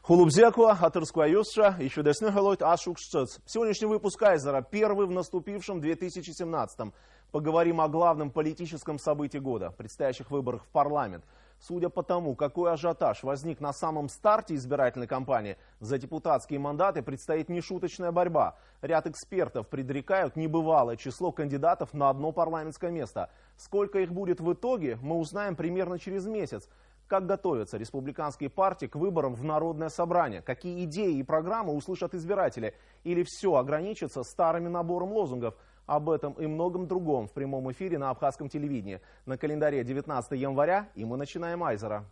Хулубзеква, Атырскваюсша, еще деснегалойт Ашукшцец. Сегодняшний выпуск Айзера, первый в наступившем 2017-м. Поговорим о главном политическом событии года, предстоящих выборах в парламент. Судя по тому, какой ажиотаж возник на самом старте избирательной кампании, за депутатские мандаты предстоит нешуточная борьба. Ряд экспертов предрекают небывалое число кандидатов на одно парламентское место. Сколько их будет в итоге, мы узнаем примерно через месяц. Как готовятся республиканские партии к выборам в Народное собрание? Какие идеи и программы услышат избиратели? Или все ограничится старыми набором лозунгов? Об этом и многом другом в прямом эфире на абхазском телевидении. На календаре 19 января, и мы начинаем Айзера.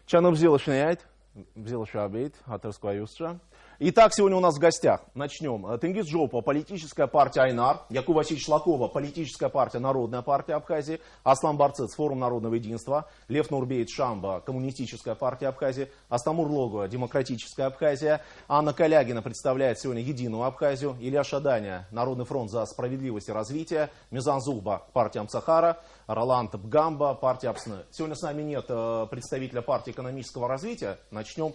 Чанов Зилошняет, Зилошабейт, Атырскваюсша. Итак, сегодня у нас в гостях. Начнем. Тенгиз Джопа, политическая партия Айнар. Якуб Васильевич Шлакова, политическая партия Народная партия Абхазии. Аслан Барцец, форум Народного единства. Лев Нурбеевич Шамба, коммунистическая партия Абхазии. Астамур Логова, демократическая Абхазия. Анна Калягина представляет сегодня Единую Абхазию. Илья Шаданя, Народный фронт за справедливость и развитие. Мизан Зугба, партия Амсахара. Роланд Бгамба, партия Апсны. Сегодня с нами нет представителя партии экономического развития. Начнем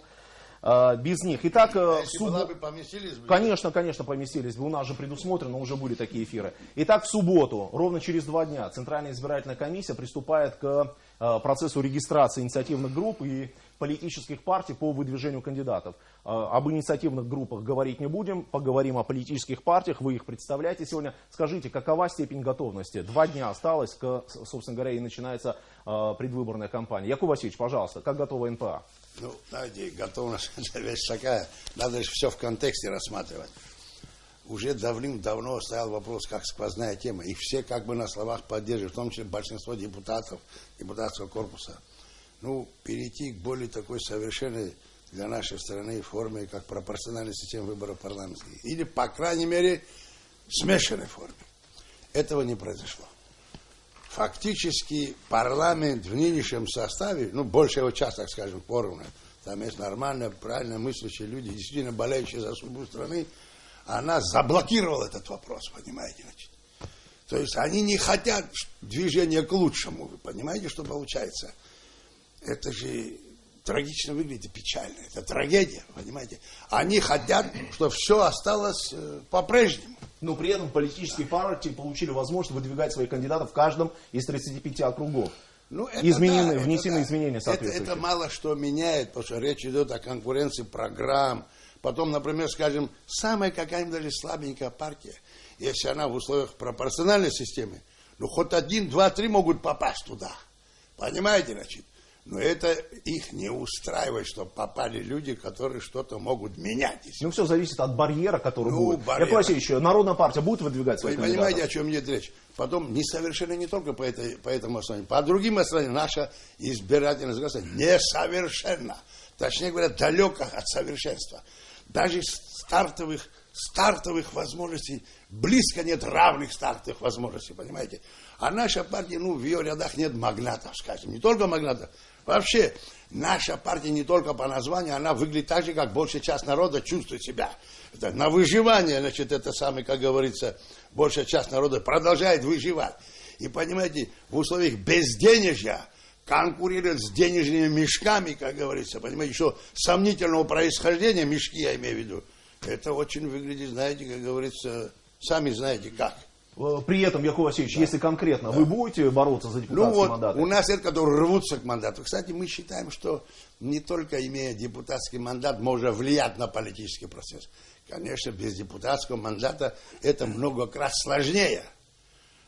без них. Итак, поместились бы? Конечно, поместились бы. У нас же предусмотрено, уже были такие эфиры. Итак, в субботу, ровно через 2 дня, Центральная избирательная комиссия приступает к процессу регистрации инициативных групп и политических партий по выдвижению кандидатов. Об инициативных группах говорить не будем, поговорим о политических партиях, вы их представляете сегодня. Скажите, какова степень готовности? 2 дня осталось, собственно говоря, и начинается предвыборная кампания. Якуб Васильевич, пожалуйста, как готова НПА? Ну, знаете, готовность – это вещь такая, надо же все в контексте рассматривать. Уже давным-давно стоял вопрос, как сквозная тема, и все как бы на словах поддерживают, в том числе большинство депутатов, депутатского корпуса. Ну, перейти к более такой совершенной для нашей страны форме, как пропорциональная система выборов парламентских, или, по крайней мере, смешанной форме. Этого не произошло. Фактически парламент в нынешнем составе, ну, большая его часть, так скажем, поровну, там есть нормально, правильно мыслящие люди, действительно болеющие за судьбу страны, она заблокировала этот вопрос, понимаете, значит. То есть они не хотят движения к лучшему, вы понимаете, что получается? Это же трагично выглядит, печально, это трагедия, понимаете. Они хотят, чтобы все осталось по-прежнему. Но при этом политические партии получили возможность выдвигать своих кандидатов в каждом из 35 округов. Ну, внесены изменения соответствующие. Это мало что меняет, потому что речь идет о конкуренции программ. Потом, например, скажем, самая какая-нибудь даже слабенькая партия, если она в условиях пропорциональной системы, ну хоть 1, 2, 3 могут попасть туда. Понимаете, значит? Но это их не устраивает, что попали люди, которые что-то могут менять. Ну, все зависит от барьера, который будет. Якуб Васильевич, Народная партия будет выдвигать своих кандидатов? Вы понимаете, о чем идет речь? Потом, несовершенно не только по этому основанию, по другим основаниям наша избирательность несовершенна. Точнее говоря, далека от совершенства. Даже стартовых возможностей, близко нет равных стартовых возможностей, понимаете? А наша партия, ну, в ее рядах нет магнатов, скажем, не только магнатов. Вообще, наша партия не только по названию, она выглядит так же, как большая часть народа чувствует себя. Это на выживание, значит, это самое, как говорится, большая часть народа продолжает выживать. И, понимаете, в условиях безденежья конкурировать с денежными мешками, как говорится, понимаете, что сомнительного происхождения, мешки я имею в виду, это очень выглядит, знаете, как говорится, сами знаете как. При этом, Якуб Васильевич, если конкретно, вы будете бороться за депутатские мандаты? У нас это, которые рвутся к мандату. Кстати, мы считаем, что не только имея депутатский мандат, можно влиять на политический процесс. Конечно, без депутатского мандата это многократно сложнее.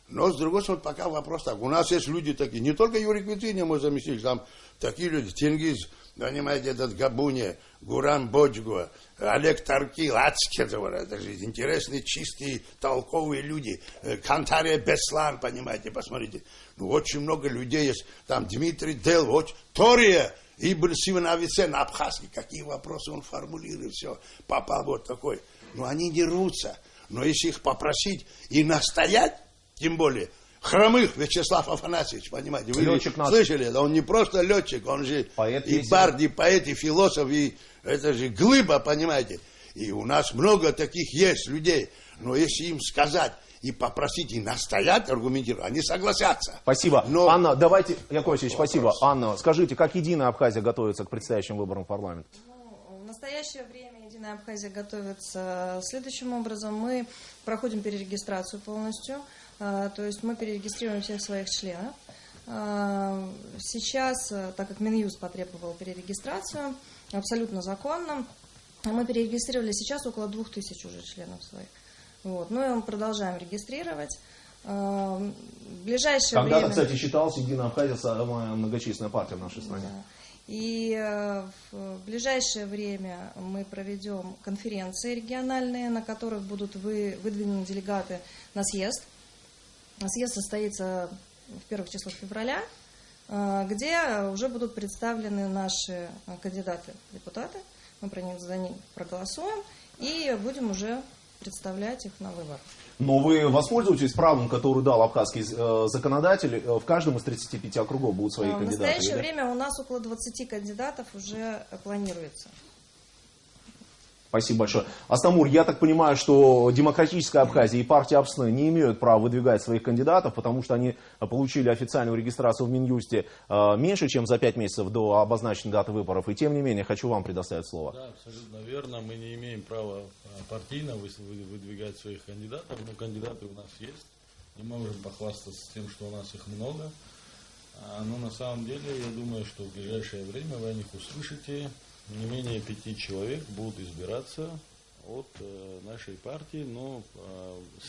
Но, с другой стороны, пока вопрос так. У нас есть люди такие, не только Юрий Квитиня, мой заместитель, там такие люди, Тенгиз, понимаете, этот Габуни, Гурам Боджгу, Олег Таркил, Ацкетовар, это же интересные, чистые, толковые люди. Кантария Беслан, понимаете, посмотрите. Ну, очень много людей есть. Там Дмитрий Дел, вот Тория, Ибн Сиван Авицен, абхазский. Какие вопросы он формулирует, все. Попал вот такой. Но они не рвутся. Но если их попросить и настоять, тем более, Хромых Вячеслав Афанасьевич, понимаете? Вы Летчик наш. слышали? Он не просто летчик, он же Поэт и веселый. бард, и поэт, и философ, и это же глыба, понимаете? И у нас много таких есть людей. Но если им сказать и попросить, и настоять, аргументировать, они согласятся. Спасибо. Но... Анна, давайте, Яков Васильевич, спасибо. Анна, скажите, как Единая Абхазия готовится к предстоящим выборам в парламент? В настоящее время Единая Абхазия готовится следующим образом. Мы проходим перерегистрацию полностью, то есть мы перерегистрируем всех своих членов. Сейчас, так как Минюст потребовал перерегистрацию, абсолютно законно, мы перерегистрировали сейчас около 2000 уже членов своих. Вот. Ну и мы продолжаем регистрировать. В ближайшее Когда-то, время... кстати, считалась Единая Абхазия самая многочисленная партия в нашей стране. Да. И в ближайшее время мы проведем конференции региональные, на которых будут выдвинуты делегаты на съезд. Съезд состоится в первых числах февраля, где уже будут представлены наши кандидаты в депутаты. Мы за них проголосуем и будем уже представлять их на выборах. Но вы воспользуетесь правом, который дал абхазский законодатель, в каждом из 35 округов будут свои В кандидаты? настоящее да? время у нас около 20 кандидатов уже планируется. Спасибо большое. Астамур, я так понимаю, что Демократическая Абхазия и партия Апсны не имеют права выдвигать своих кандидатов, потому что они получили официальную регистрацию в Минюсте меньше, чем за 5 месяцев до обозначенной даты выборов. И тем не менее, хочу вам предоставить слово. Да, абсолютно верно. Мы не имеем права партийно выдвигать своих кандидатов, но кандидаты у нас есть. Не можем похвастаться тем, что у нас их много. Но на самом деле, я думаю, что в ближайшее время вы о них услышите. Не менее 5 человек будут избираться от нашей партии, но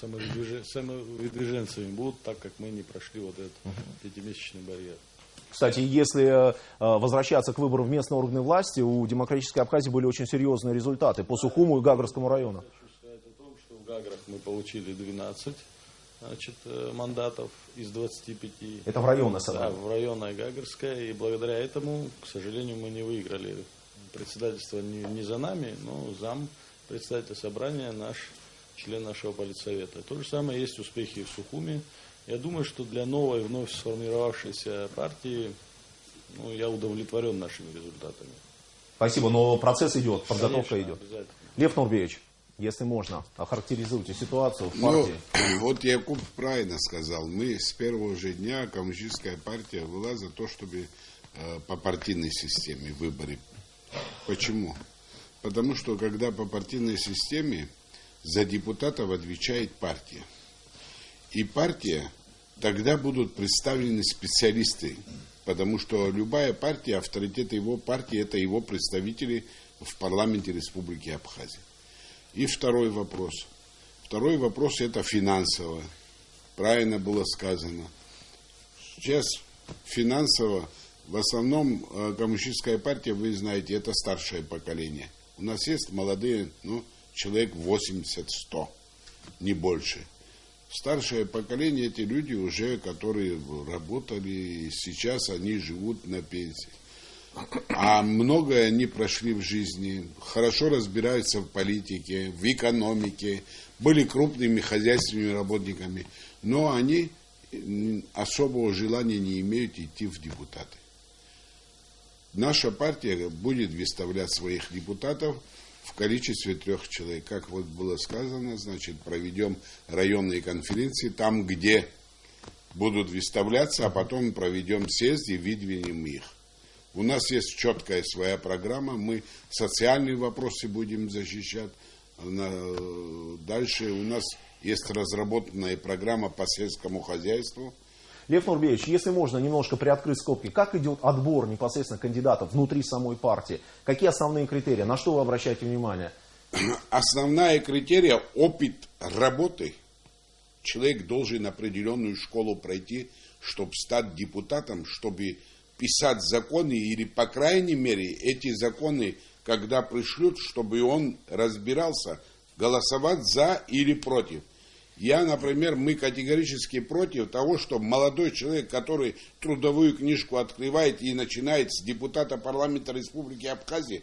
самовыдвиженцами будут, так как мы не прошли вот этот 5-месячный барьер. Кстати, если возвращаться к выборам в местные органы власти, у Демократической Абхазии были очень серьезные результаты по Сухуму и Гагарскому району. Хочу сказать о том, что в Гаграх мы получили 12 мандатов из 25. Это в районной Да, собрание. в районной Гагарская, и благодаря этому, к сожалению, мы не выиграли. Председательство не за нами, но зам председателя собрания, член нашего политсовета. То же самое есть успехи в Сухуме. Я думаю, что для новой, вновь сформировавшейся партии, я удовлетворен нашими результатами. Спасибо, но процесс идет, подготовка Конечно, идет. обязательно. Лев Нурбеевич, если можно, охарактеризуйте ситуацию в партии. Вот Якуб правильно сказал. Мы с первого же дня, коммунистическая партия была за то, чтобы по партийной системе выборы. Почему? Потому что когда по партийной системе за депутатов отвечает партия. И партия, тогда будут представлены специалисты. Потому что любая партия, авторитет его партии, это его представители в парламенте Республики Абхазия. И второй вопрос. Второй вопрос это финансово. Правильно было сказано. Сейчас финансово, в основном коммунистическая партия, вы знаете, это старшее поколение. У нас есть молодые, человек 80-100, не больше. Старшее поколение, эти люди уже, которые работали, сейчас они живут на пенсии. А многое они прошли в жизни, хорошо разбираются в политике, в экономике, были крупными хозяйственными работниками, но они особого желания не имеют идти в депутаты. Наша партия будет выставлять своих депутатов в количестве 3 человек. Как вот было сказано, значит, проведем районные конференции там, где будут выставляться, а потом проведем съезд и выдвинем их. У нас есть четкая своя программа, мы социальные вопросы будем защищать. Дальше у нас есть разработанная программа по сельскому хозяйству. Лев Нурбеевич, если можно немножко приоткрыть скобки, как идет отбор непосредственно кандидатов внутри самой партии? Какие основные критерии? На что вы обращаете внимание? Основная критерия – опыт работы. Человек должен определенную школу пройти, чтобы стать депутатом, чтобы писать законы, или, по крайней мере, эти законы, когда пришлют, чтобы он разбирался, голосовать за или против. Я, например, мы категорически против того, что молодой человек, который трудовую книжку открывает и начинает с депутата парламента Республики Абхазия,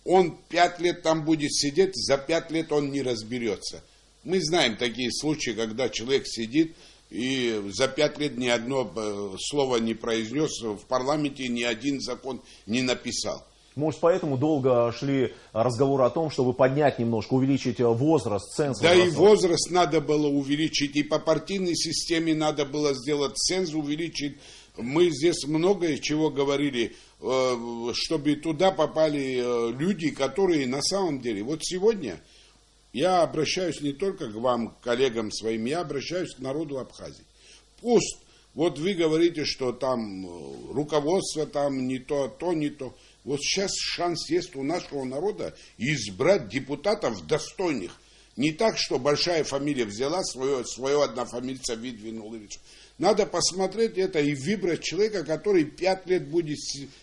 он 5 лет там будет сидеть, за 5 лет он не разберется. Мы знаем такие случаи, когда человек сидит, И за 5 лет ни одно слово не произнес, в парламенте ни один закон не написал. Может, поэтому долго шли разговоры о том, чтобы поднять немножко, увеличить возраст, ценз. Да и возраст надо было увеличить, и по партийной системе надо было сделать ценз, увеличить. Мы здесь многое чего говорили, чтобы туда попали люди, которые на самом деле... Вот сегодня я обращаюсь не только к вам, коллегам своим, я обращаюсь к народу Абхазии. Пусть, вот вы говорите, что там руководство там не то, то не то. Вот сейчас шанс есть у нашего народа избрать депутатов достойных. Не так, что большая фамилия взяла, свое однофамильца выдвинула. Надо посмотреть это и выбрать человека, который 5 лет будет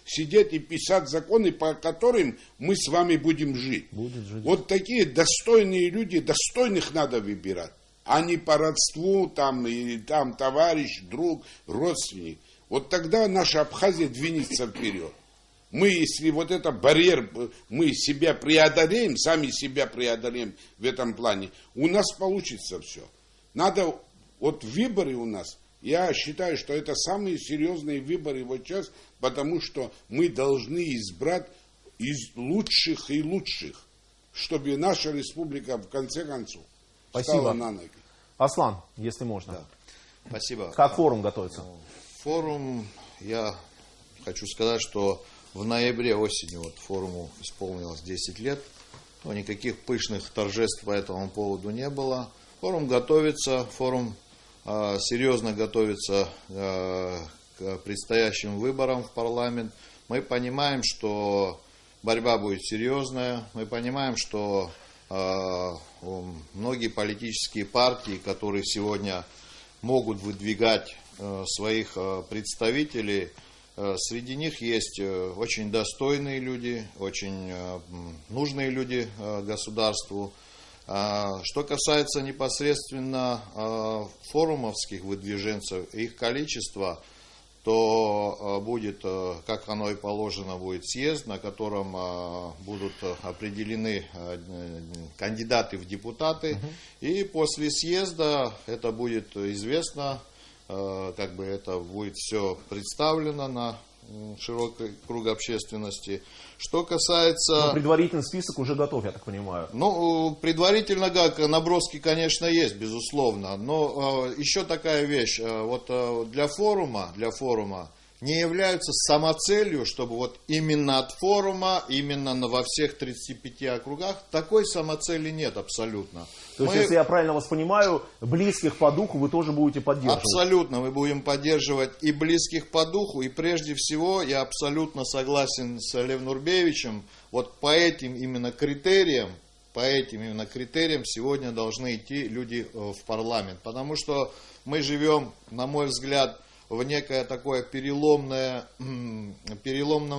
сидеть и писать законы, по которым мы с вами будем жить. Вот такие достойные люди, достойных надо выбирать, а не по родству, там, и, там товарищ, друг, родственник. Вот тогда наша Абхазия двинется вперед. Мы, если вот этот барьер, мы себя преодолеем, сами себя преодолеем в этом плане, у нас получится все. Надо, вот выборы у нас, я считаю, что это самые серьезные выборы вот сейчас, потому что мы должны избрать из лучших и лучших, чтобы наша республика в конце концов стала на ноги. Аслан, если можно. Да. Спасибо. Как форум готовится? Форум, я хочу сказать, что в ноябре осенью вот форуму исполнилось 10 лет, но никаких пышных торжеств по этому поводу не было. Форум готовится, форум серьезно готовится к предстоящим выборам в парламент. Мы понимаем, что борьба будет серьезная, мы понимаем, что многие политические партии, которые сегодня могут выдвигать своих представителей, среди них есть очень достойные люди, очень нужные люди государству. Что касается непосредственно форумовских выдвиженцев, их количество, то будет, как оно и положено, будет съезд, на котором будут определены кандидаты в депутаты. И после съезда это будет известно, как бы это будет все представлено на широкий круг общественности. Что касается... Но предварительный список уже готов, я так понимаю. Ну, предварительно наброски, конечно, есть, безусловно. Но еще такая вещь. Вот для форума не являются самоцелью, чтобы вот именно от форума, именно во всех 35 округах, такой самоцели нет абсолютно. То есть, если я правильно вас понимаю, близких по духу вы тоже будете поддерживать? Абсолютно, мы будем поддерживать и близких по духу, и прежде всего я абсолютно согласен с Левом Нурбевичем, вот по этим именно критериям сегодня должны идти люди в парламент, потому что мы живем, на мой взгляд, в некое такое переломном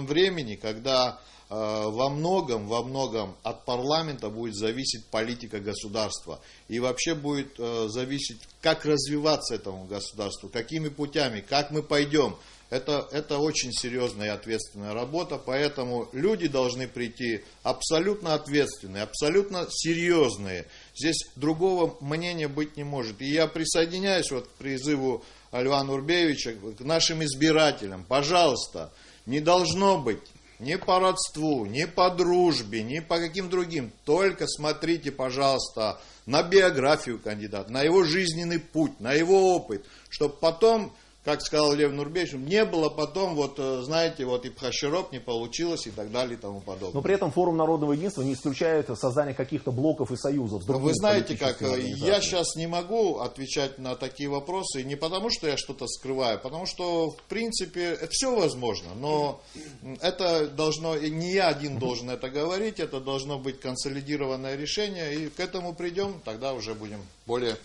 времени, когда во многом от парламента будет зависеть политика государства. И вообще будет зависеть, как развиваться этому государству, какими путями, как мы пойдем. Это очень серьезная и ответственная работа, поэтому люди должны прийти абсолютно ответственные, абсолютно серьезные. Здесь другого мнения быть не может. И я присоединяюсь вот к призыву Льва Нурбевича к нашим избирателям. Пожалуйста, не должно быть ни по родству, ни по дружбе, ни по каким другим. Только смотрите, пожалуйста, на биографию кандидата, на его жизненный путь, на его опыт, чтобы потом, как сказал Лев Нурбевич, не было потом, вот знаете, вот и Пхащероп не получилось и так далее и тому подобное. Но при этом форум Народного единства не исключает создание каких-то блоков и союзов. Вы знаете, как я сейчас не могу отвечать на такие вопросы, не потому что я что-то скрываю, потому что в принципе это все возможно, но это должно, не я один должен это говорить, это должно быть консолидированное решение, и к этому придем, тогда уже будем более...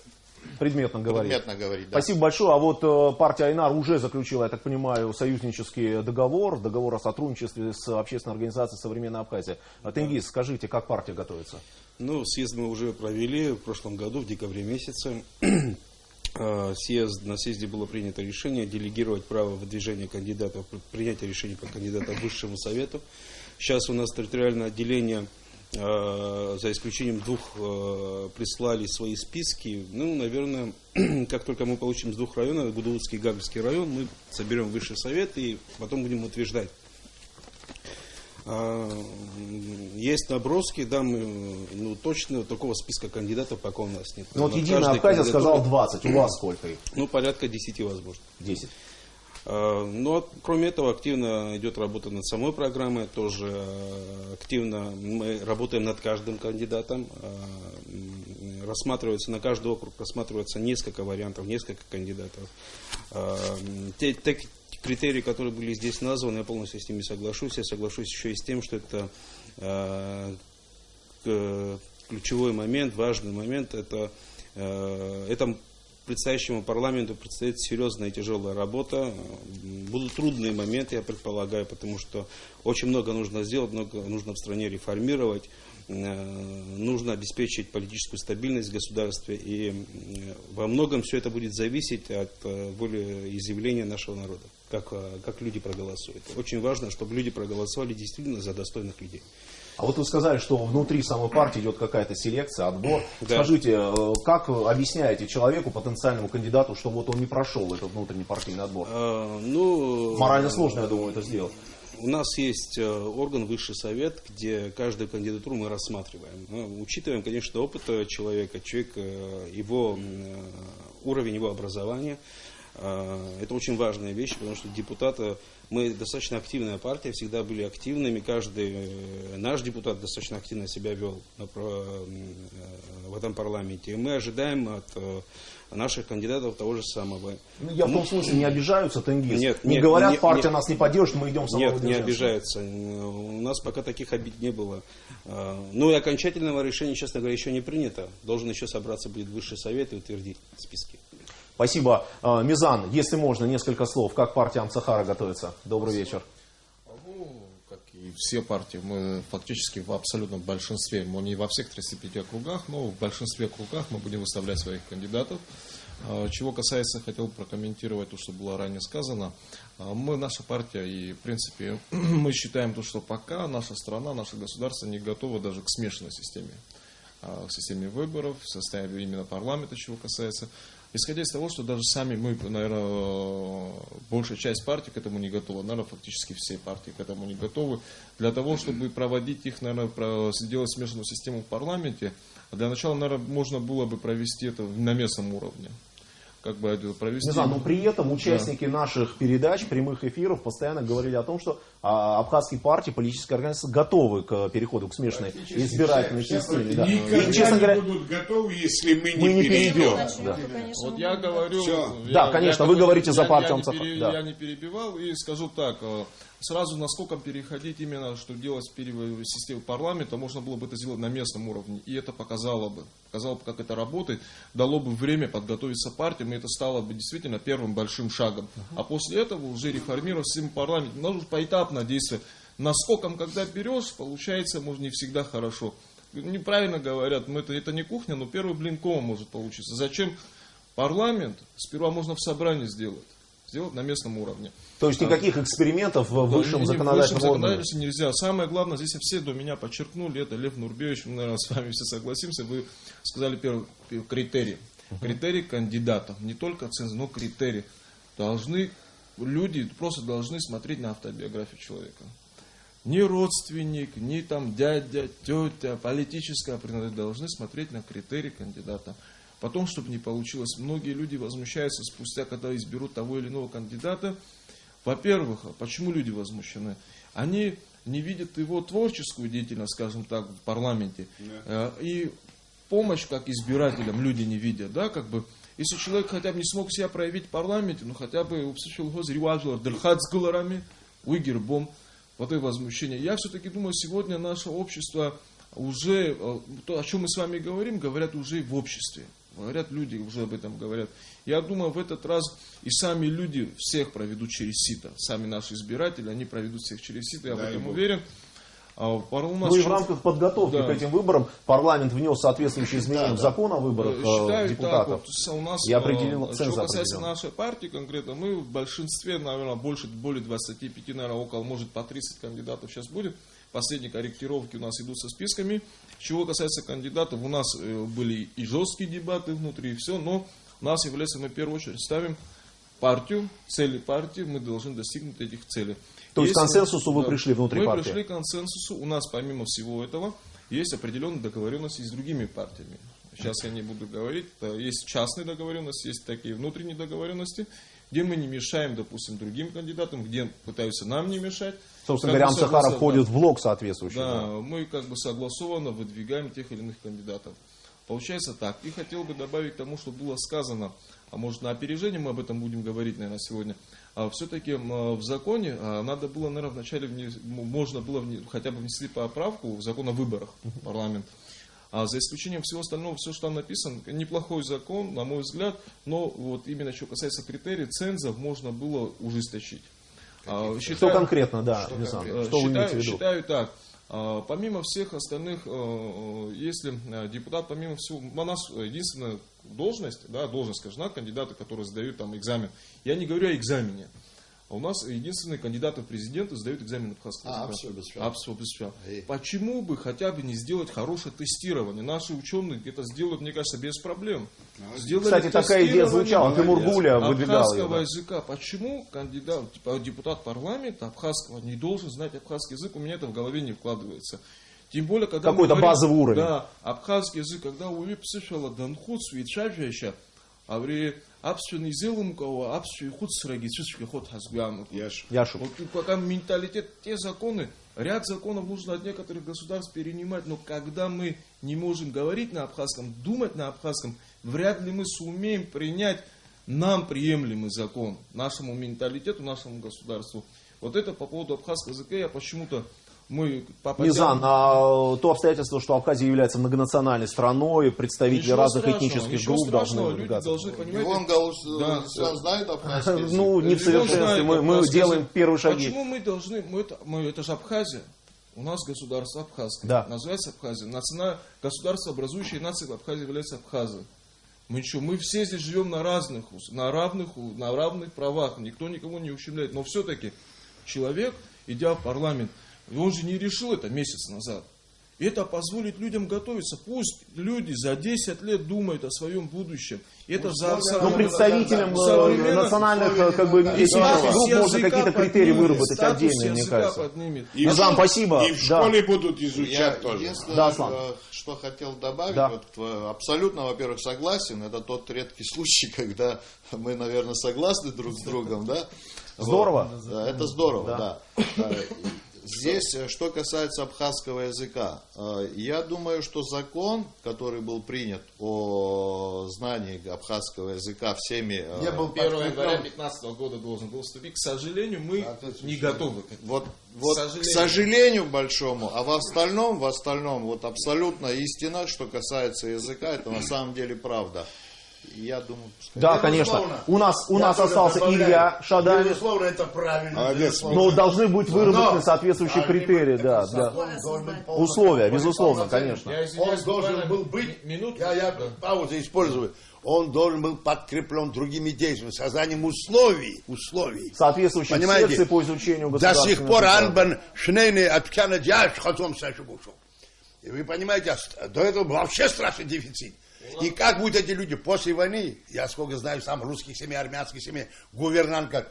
Предметно говорить. Да. Спасибо большое. А вот партия Айнар уже заключила, я так понимаю, союзнический договор о сотрудничестве с общественной организацией «Современная Абхазия». Тенгиз, скажите, как партия готовится? Ну, съезд мы уже провели в прошлом году, в декабре месяце. На съезде было принято решение делегировать право выдвижения кандидатов, принятия решений по кандидатам Высшему Совету. Сейчас у нас территориальное отделение за исключением 2, прислали свои списки. Ну, наверное, как только мы получим с 2 районов, Гудаутский и Гагрский район, мы соберем высший совет и потом будем утверждать. Есть наброски, да, мы, точно такого списка кандидатов пока у нас нет. Ну вот Единая Абхазия сказала 20, у вас сколько их? Ну, порядка 10 возможно. 10. Но кроме этого активно идет работа над самой программой, тоже активно мы работаем над каждым кандидатом, рассматривается на каждый округ, рассматривается несколько вариантов, несколько кандидатов. Те критерии, которые были здесь названы, я полностью с ними соглашусь. Я соглашусь еще и с тем, что это ключевой момент, важный момент, это предстоящему парламенту предстоит серьезная и тяжелая работа. Будут трудные моменты, я предполагаю, потому что очень много нужно сделать, много нужно в стране реформировать, нужно обеспечить политическую стабильность в государстве, и во многом все это будет зависеть от волеизъявления нашего народа, как люди проголосуют. Очень важно, чтобы люди проголосовали действительно за достойных людей. А вот вы сказали, что внутри самой партии идет какая-то селекция, отбор. Да. Скажите, как объясняете человеку, потенциальному кандидату, что вот он не прошел этот внутренний партийный отбор? Морально сложно, я думаю, это сделать. У нас есть орган Высший совет, где каждую кандидатуру мы рассматриваем. Мы учитываем, конечно, опыт человека, его уровень его образования. Это очень важная вещь, потому что депутаты, мы достаточно активная партия, всегда были активными. Каждый наш депутат достаточно активно себя вел в этом парламенте. И мы ожидаем от наших кандидатов того же самого. Я в том смысле, не обижаются тенгиз? Нет, не говорят, партия нас не поддержит, мы идем самого. Нет, не обижаются. У нас пока таких обид не было. Ну и окончательного решения, честно говоря, еще не принято. Должен еще собраться будет Высший совет и утвердить списки. Спасибо. Мизан, если можно, несколько слов. Как партия Амцахара готовится? Добрый вечер. Ну, как и все партии, мы фактически в абсолютном большинстве, но не во всех 35 округах, но в большинстве округах мы будем выставлять своих кандидатов. Чего касается, хотел прокомментировать то, что было ранее сказано. Наша партия, и в принципе мы считаем, что пока наша страна, наше государство не готово даже к смешанной системе. К системе выборов, в составе именно парламента, чего касается. Исходя из того, что даже сами мы, наверное, большая часть партий к этому не готова, наверное, фактически все партии к этому не готовы. Для того, чтобы проводить их, наверное, сделать смешанную систему в парламенте, для начала, наверное, можно было бы провести это на местном уровне. Но при этом участники наших передач, прямых эфиров постоянно говорили о том, что абхазские партии, политические организации готовы к переходу к смешанной избирательной системе. Да. И, честно говоря, будут готовы, если мы не перейдем. Да. Вот я говорю... Да, конечно, вы говорите за партию Амцахара. Я не перебивал и скажу так, сразу насколько переходить именно, что делать в систему парламента, можно было бы это сделать на местном уровне. И это показало бы, как это работает, дало бы время подготовиться партиям, и это стало бы действительно первым большим шагом. А после этого уже реформировать систему парламента. Нужно поэтапно действовать. Наскоком, когда берешь, получается, может, не всегда хорошо. Неправильно говорят, это не кухня, но первый блин кома может получиться. Зачем парламент? Сперва можно в собрании сделать на местном уровне. То есть никаких экспериментов в высшем законодательном органе нельзя. Самое главное, здесь все до меня подчеркнули, это Лев Нурбевич, мы, наверное, с вами все согласимся, вы сказали первый критерий. Критерий кандидатов, не только цензор, но критерий. Люди просто должны смотреть на автобиографию человека. Ни родственник, ни там дядя, тетя, политическая принадлежность, должны смотреть на критерий кандидата. Потом, чтобы не получилось, многие люди возмущаются спустя, когда изберут того или иного кандидата. Во-первых, почему люди возмущены? Они не видят его творческую деятельность, скажем так, в парламенте. И помощь как избирателям люди не видят. Да, как бы, если человек хотя бы не смог себя проявить в парламенте, ну хотя бы вот это возмущение. Я все-таки думаю, сегодня наше общество уже, то, о чем мы с вами говорим, говорят уже и в обществе. Говорят, люди уже об этом говорят. Я думаю, в этот раз и сами люди всех проведут через сито. Сами наши избиратели, они проведут всех через сито, я в этом уверен. Ну и в рамках подготовки к этим выборам парламент внес соответствующие изменения в закон о выборах депутатов. Так, у нас, и определил ценз. Что касается нашей партии конкретно, мы в большинстве, наверное, более 25, наверное, около, может, по 30 кандидатов сейчас будет. последние корректировки у нас идут со списками. Чего касается кандидатов, у нас были и жесткие дебаты внутри, и все, но у нас является, мы в первую очередь ставим партию, цели партии, мы должны достигнуть этих целей. То есть к Если консенсусу вы пришли внутри партии? Мы пришли к консенсусу, у нас помимо всего этого есть определенные договоренности с другими партиями. Сейчас я не буду говорить, есть частные договоренности, есть такие внутренние договоренности, где мы не мешаем, допустим, другим кандидатам, где пытаются нам не мешать. Собственно говоря, Амсахаров входит в блок соответствующий. Да, мы как бы согласованно выдвигаем тех или иных кандидатов. Получается так. И хотел бы добавить к тому, что было сказано, а может на опережение мы об этом будем говорить, наверное, сегодня. Все-таки в законе надо было, наверное, вначале можно было хотя бы внести поправку в закон о выборах в парламент. А за исключением всего остального, все, что там написано, неплохой закон, на мой взгляд, но вот именно что касается критерий, цензов можно было ужесточить. Что конкретно, да, что вы имеете в виду? Считаю так. Помимо всех остальных, если депутат, помимо всего, у нас единственная должность, да, должность, скажем, кандидаты, которые сдают там экзамен. Я не говорю о экзамене. У нас единственные кандидаты в президенты сдают экзамен абхазского языка. Почему бы хотя бы не сделать хорошее тестирование? Наши ученые это сделают, мне кажется, без проблем. Кстати, такая идея звучала, Тимур Гуля выдвигал ее. Абхазского языка. Почему кандидат, депутат парламента абхазского не должен знать абхазский язык? У меня это в голове не вкладывается. Тем более, когда какой-то базовый уровень. Да, абхазский язык, когда у писала Данхуд, Свитшавища, а в абсолютно зелом кого абсолютно худ сраги чувствует ход хазган. Яшу. Вот пока менталитет, те законы, ряд законов нужно от некоторых государств перенимать, но когда мы не можем говорить на абхазском, думать на абхазском, вряд ли мы сумеем принять нам приемлемый закон, нашему менталитету, нашему государству. Вот это по поводу абхазского языка я почему-то Мизан, а то обстоятельство, что Абхазия является многонациональной страной, представители разных этнических групп должны выдвигаться. Иван знает абхазский язык? Ну, не в совершенстве, мы делаем первые шаги. Почему мы должны, это же Абхазия, у нас государство абхазское, да. Называется Абхазия, государство, образующее нации в Абхазии является Абхазией. Мы все здесь живем на равных правах, никто никого не ущемляет, но все-таки человек, идя в парламент, он же не решил это месяц назад. Это позволит людям готовиться. Пусть люди за 10 лет думают о своем будущем. Это представителям национальных этнических групп можно какие-то критерии выработать отдельные, мне кажется. Мизан, спасибо. И в школе будут изучать тоже. Да, что хотел добавить, абсолютно, во-первых, согласен. Это тот редкий случай, когда мы, наверное, согласны друг с другом. Да? Здорово. Вот. Это здорово, да. Здесь, что касается абхазского языка, я думаю, что закон, который был принят о знании абхазского языка всеми... 1 января 2015 года должен был вступить. К сожалению, мы не готовы. Вот к сожалению большому, а в остальном, вот абсолютно истина, что касается языка, это на самом деле правда. Я думаю, да, конечно. У нас остался Илья Шаданин. Безусловно, это правильно. Но должны быть выработаны соответствующие критерии. Да. Условия, безусловно, конечно. Он должен был быть, я паузу использую, он должен был подкреплен другими действиями, созданием условий. Соответствующих секций по изучению государственного языка. До сих пор Анбан Шнейны отпьяна дяж хотом сашибушу. И вы понимаете, до этого был вообще страшный дефицит. И как будут эти люди после войны, я сколько знаю сам русских семей, армянских семей, гувернанток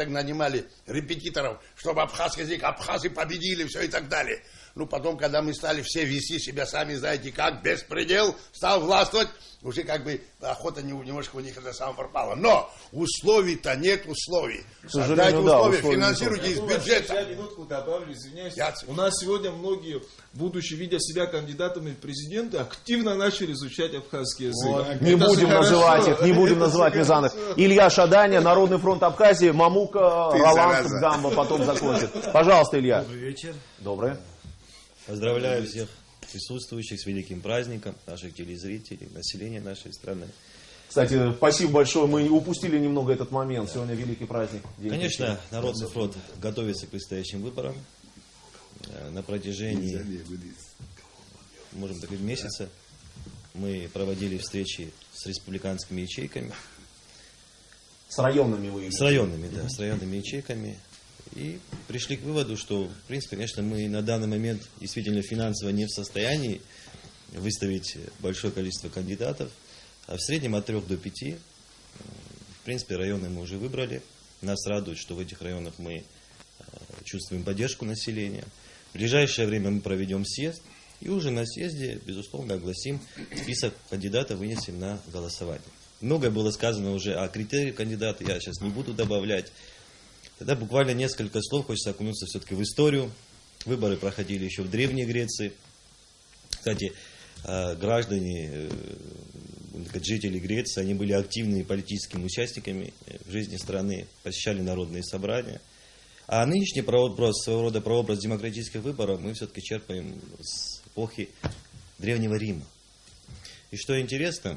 нанимали репетиторов, чтобы абхазский язык, абхазы победили, все и так далее. Ну, потом, когда мы стали все вести себя, сами знаете как, беспредел стал властвовать, уже как бы охота немножко у них это самое пропала. Но условий-то нет условий. Создайте условия, финансируйте из бюджета. Я минутку добавлю, извиняюсь. У нас сегодня многие, будучи видя себя кандидатами в президенты, активно начали изучать абхазский язык. Вот. Не будем называть Мизанов. Илья Шаданин, Народный фронт Абхазии, Мамука, Роланд Гамба потом закончит. Пожалуйста, Илья. Добрый вечер. Добрый. Поздравляю всех присутствующих с великим праздником, наших телезрителей, населения нашей страны. Кстати, спасибо большое. Мы упустили немного этот момент. Сегодня великий праздник. Конечно, Народный фронт готовится к предстоящим выборам. На протяжении, можем так сказать, месяца мы проводили встречи с республиканскими ячейками. С районными вы? С районными, да, с районными ячейками. И пришли к выводу, что, в принципе, конечно, мы на данный момент действительно финансово не в состоянии выставить большое количество кандидатов, а в среднем от 3 до 5. В принципе, районы мы уже выбрали. Нас радует, что в этих районах мы чувствуем поддержку населения. В ближайшее время мы проведем съезд, и уже на съезде, безусловно, огласим список кандидатов, вынесем на голосование. Многое было сказано уже о критериях кандидата, я сейчас не буду добавлять. Тогда буквально несколько слов, хочется окунуться все-таки в историю. Выборы проходили еще в Древней Греции. Кстати, граждане, жители Греции, они были активными политическими участниками в жизни страны, посещали народные собрания. А нынешний прообраз, своего рода прообраз демократических выборов мы все-таки черпаем с эпохи Древнего Рима. И что интересно,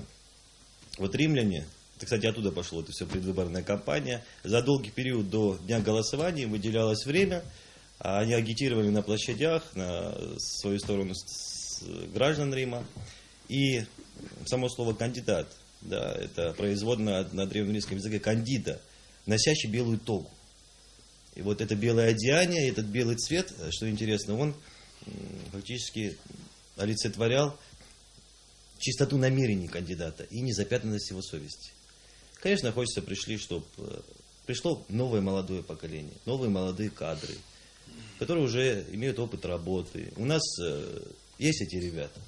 вот римляне, это, кстати, оттуда пошло это все предвыборная кампания, за долгий период до дня голосования выделялось время, они агитировали на площадях, на свою сторону граждан Рима. И само слово «кандидат», да, это производное на древнеримском языке «кандида», носящий белую тогу. И вот это белое одеяние, этот белый цвет, что интересно, он фактически олицетворял чистоту намерений кандидата и незапятнанность его совести. Конечно, хочется пришло новое молодое поколение, новые молодые кадры, которые уже имеют опыт работы. У нас есть эти ребята.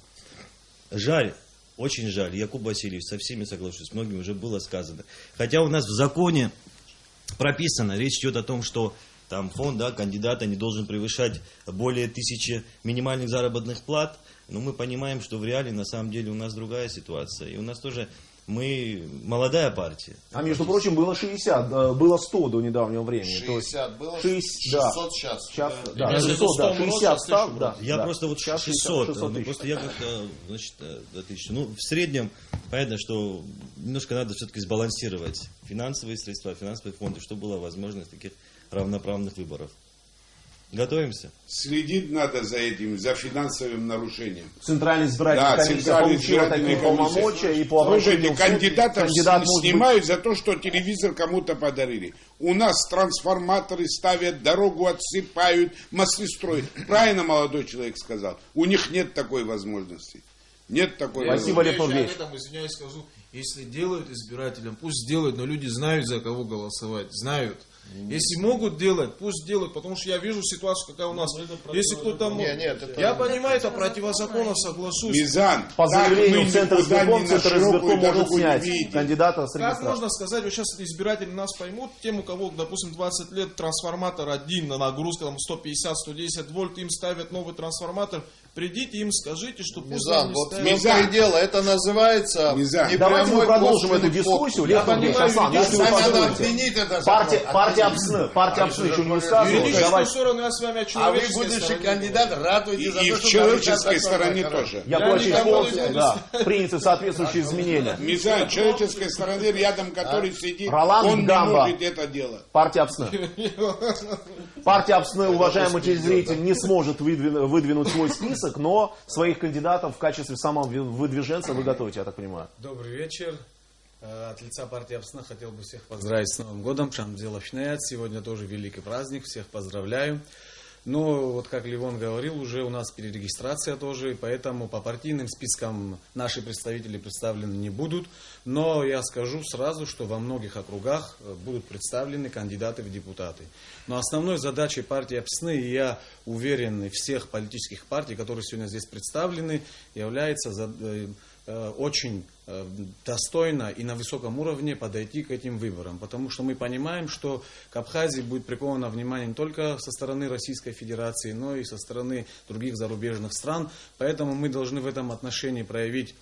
Жаль, очень жаль, Якуб Васильевич, со всеми соглашусь, с многими уже было сказано. Хотя у нас в законе прописано, речь идет о том, что там фонд, да, кандидата не должен превышать более 1000 минимальных заработных плат. Но мы понимаем, что в реале на самом деле у нас другая ситуация. И у нас тоже, мы молодая партия. А между прочим, было 60, было 100 до недавнего времени. 60 было, 600 сейчас. Да, 600, да, 60 став, да. Я да. просто вот 600, 600 ну, просто я как-то, значит, до 1000. Ну, в среднем, понятно, что немножко надо все-таки сбалансировать финансовые средства, финансовые фонды, чтобы была возможность таких равноправных выборов. Готовимся? Следить надо за этим, за финансовым нарушением. Центральная избирательная комиссия Центральная получила такие избирательная полномочия и по Слушайте, обращению в суд кандидатов кандидат может быть... снимают за то, что телевизор кому-то подарили. У нас трансформаторы ставят, дорогу отсыпают, мосты строят. Правильно молодой человек сказал. У них нет такой возможности. Нет такой Спасибо, Лев Я Андреевич. извиняюсь, скажу, если делают избирателям, пусть сделают, но люди знают, за кого голосовать, знают. Если могут делать, пусть делают, потому что я вижу ситуацию, какая у нас. Если кто-то может. Я понимаю, это противозаконно, соглашусь. Мизан, По заявлению Центра избирком, Центр избирком может дорогу снять не видим. кандидата с Как регистрации. можно сказать, вот сейчас избиратели нас поймут, тем, у кого, допустим, 20 лет, трансформатор один на нагрузку, там 150-110 вольт, им ставят новый трансформатор, придите им, скажите, что пусть Мизан, вам не вот ставят. в дело, это называется Мизан. Давайте мы непрямой продолжим эту косвенный дискуссию. подкуп. Лев Андреевич, Асан, если вы Надо позволите. обвинить это закон. Партия Апсны еще не высказывалась. Юридическую Давайте. сторону я с вами о А вы, человеческой будущий стороне кандидат, ратуете И за в то, что человеческой нарушать стороне закон. тоже. Я Я очень никому не полностью, буду да, приняты соответствующие изменения. Мизан, человеческой стороны, рядом который сидит, Роланд он не Гамба. может это делать. Партия Апсны. Партия Апсны, уважаемый телезритель, не сможет выдвинуть свой список, но своих кандидатов в качестве самого выдвиженца вы готовите, я так понимаю. Добрый вечер. От лица партии Апсна хотел бы всех поздравить с Новым годом. Сегодня тоже великий праздник. Всех поздравляю. Но вот как Левон говорил, уже у нас перерегистрация тоже, и поэтому по партийным спискам наши представители представлены не будут. Но я скажу сразу, что во многих округах будут представлены кандидаты в депутаты. Но основной задачей партии Апсны, и я уверен, всех политических партий, которые сегодня здесь представлены, является очень достойно и на высоком уровне подойти к этим выборам. Потому что мы понимаем, что к Абхазии будет приковано внимание не только со стороны Российской Федерации, но и со стороны других зарубежных стран. Поэтому мы должны в этом отношении проявить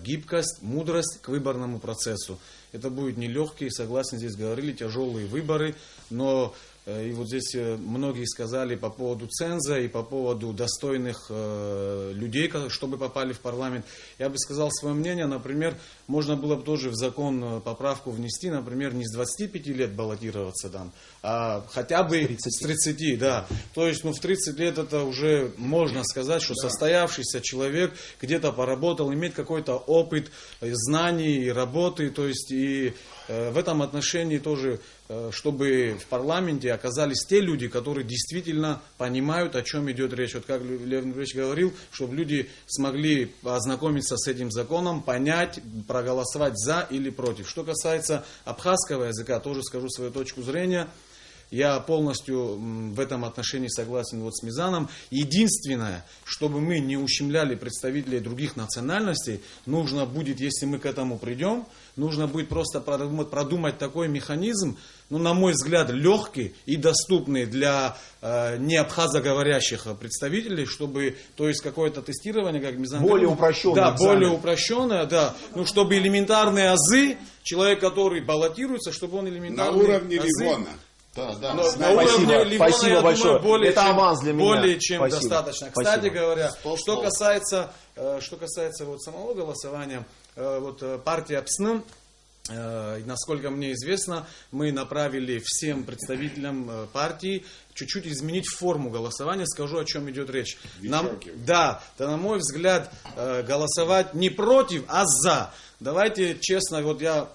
гибкость, мудрость к выборному процессу. Это будет нелегкие, согласен, здесь говорили, тяжелые выборы, но и вот здесь многие сказали по поводу ценза и по поводу достойных людей, чтобы попали в парламент. Я бы сказал свое мнение, например, можно было бы тоже в закон поправку внести, например, не с 25 лет баллотироваться там, а хотя бы с 30, да. То есть, в 30 лет это уже можно сказать, что состоявшийся человек где-то поработал, имеет какой-то опыт знаний и работы, то есть и в этом отношении тоже, чтобы в парламенте оказались те люди, которые действительно понимают, о чем идет речь. Вот как Лев Нурбеевич говорил, чтобы люди смогли ознакомиться с этим законом, понять, проголосовать за или против. Что касается абхазского языка, тоже скажу свою точку зрения. Я полностью в этом отношении согласен вот с Мизаном. Единственное, чтобы мы не ущемляли представителей других национальностей, нужно будет, если мы к этому придем, нужно будет просто продумать такой механизм, ну, на мой взгляд, легкий и доступный для не абхазоговорящих представителей, чтобы, то есть, какое-то тестирование, как Мизан более говорил, упрощенное. Да, более упрощенное, да. Ну, чтобы элементарные азы, человек, который баллотируется, чтобы он элементарные На уровне азы, Ливона. Да, да. Спасибо, На уровне Ливона, спасибо я большое. думаю, более Это чем, аванс для меня. более чем Спасибо. достаточно. Спасибо. Кстати говоря, что касается вот самого голосования, вот партия ПСН, насколько мне известно, мы направили всем представителям партии чуть-чуть изменить форму голосования. Скажу, о чем идет речь. Да, на мой взгляд, голосовать не против, а за. Давайте честно, вот я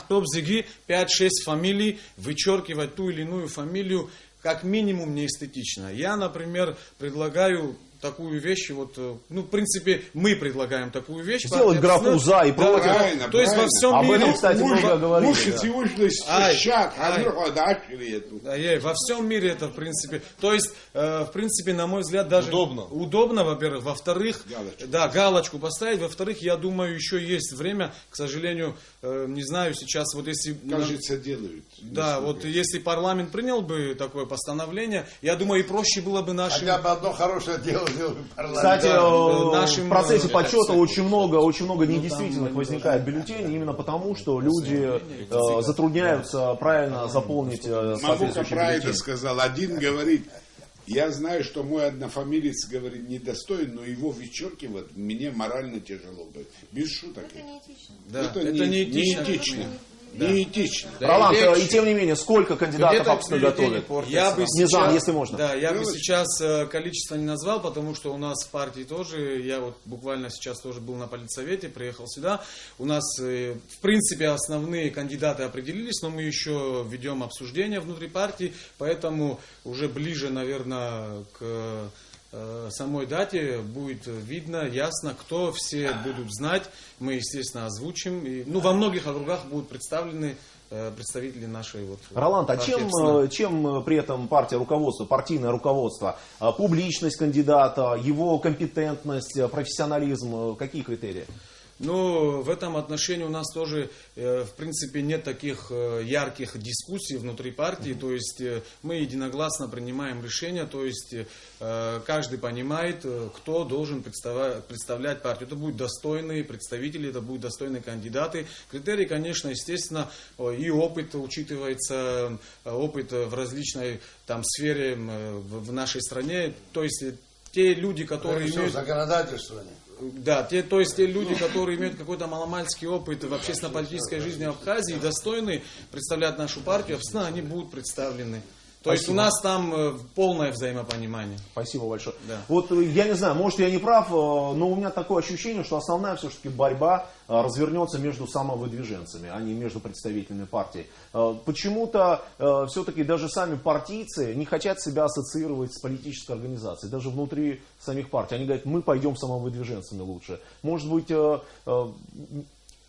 топ-зиги 5-6 фамилий, вычеркивать ту или иную фамилию как минимум неэстетично. Я, например, предлагаю такую вещь, вот, ну, в принципе, мы предлагаем такую вещь. Сделать графу за и против. Правильно, то есть во всем Об мире... этом, кстати, много говорили. Во всем мире это, в принципе, то есть, в принципе, на мой взгляд, даже удобно, во-первых, во-вторых, галочку поставить, во-вторых, я думаю, еще есть время, к сожалению, не знаю, сейчас вот если... Кажется, делают. Да, вот если парламент принял бы такое постановление, я думаю, и проще было бы нашим... Хотя бы одно хорошее дело сделал бы парламент. Кстати, в процессе подсчета очень много недействительных возникает бюллетеней, именно потому, что люди затрудняются правильно заполнить Мамука правильно бюллетень. сказал. Один говорит, я знаю, что мой однофамилец говорит недостоин, но его вычеркивать мне морально тяжело бы. Без шуток. Это неэтично. Да, Это это неэтично. Неэтично. Роланд, и тем не менее, сколько кандидатов АПСН готовят? Я бы Низам, если можно. Да, я бы сейчас количество не назвал, потому что у нас в партии тоже, я вот буквально сейчас тоже был на политсовете, приехал сюда. У нас, в принципе, основные кандидаты определились, но мы еще ведем обсуждение внутри партии, поэтому уже ближе, наверное, к самой дате будет видно, ясно, кто, все будут знать. Мы, естественно, озвучим. И, ну, во многих округах будут представлены представители нашей вот... Роланд, а чем при этом партия руководство, партийное руководство? Публичность кандидата, его компетентность, профессионализм, какие критерии? Ну, в этом отношении у нас тоже, в принципе, нет таких ярких дискуссий внутри партии. То есть мы единогласно принимаем решения, то есть каждый понимает, кто должен представлять партию. Это будут достойные представители, это будут достойные кандидаты. Критерии, конечно, естественно, и опыт учитывается, опыт в различной там сфере в нашей стране. То есть те люди, которые имеют... Законодательство. Да, то есть те люди, которые имеют какой-то маломальский опыт в общественно-политической жизни Абхазии, достойны представлять нашу партию, они будут представлены. То есть у нас там полное взаимопонимание. Спасибо большое. Да. Вот я не знаю, может я не прав, но у меня такое ощущение, что основная все-таки борьба развернется между самовыдвиженцами, а не между представителями партии. Почему-то все-таки даже сами партийцы не хотят себя ассоциировать с политической организацией, даже внутри самих партий. Они говорят, мы пойдем самовыдвиженцами лучше. Может быть...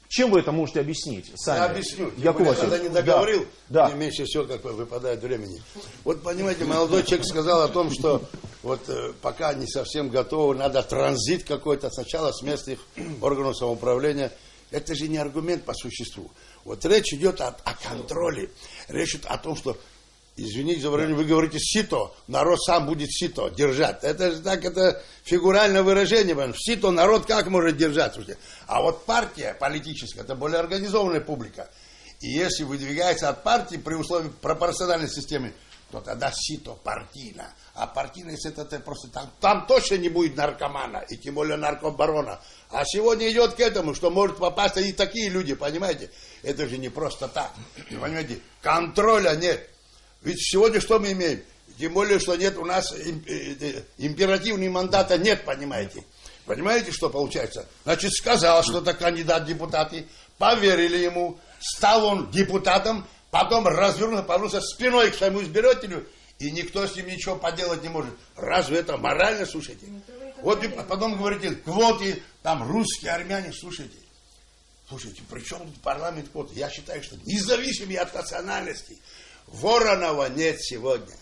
Чем вы это можете объяснить сами? Я объясню. Я когда не договорил, да. мне меньше всего как выпадает времени. Вот понимаете, молодой человек сказал о том, что вот пока не совсем готовы, надо транзит какой-то сначала с местных органов самоуправления. Это же не аргумент по существу. Вот речь идет о контроле. Речь идет о том, что, извините за выражение, вы говорите сито, народ сам будет сито держать. Это же так, это фигуральное выражение. Сито народ как может держать? А вот партия политическая, это более организованная публика. И если выдвигается от партии при условии пропорциональной системы, то тогда сито партийно. А партийность это просто там точно не будет наркомана, и тем более наркобарона. А сегодня идет к этому, что может попасть и такие люди, понимаете? Это же не просто так. Понимаете, контроля нет. Ведь сегодня что мы имеем? Тем более, что нет у нас императивного мандата нет, понимаете? Понимаете, что получается? Значит, сказал, что это кандидат в депутаты, поверили ему, стал он депутатом, потом повернулся спиной к своему избирателю, и никто с ним ничего поделать не может. Разве это морально, слушайте? Вот и потом говорите, квоты, там русские, армяне, слушайте, при чем тут парламент квоты? Я считаю, что независимо от национальности, Воронова нет сегодня.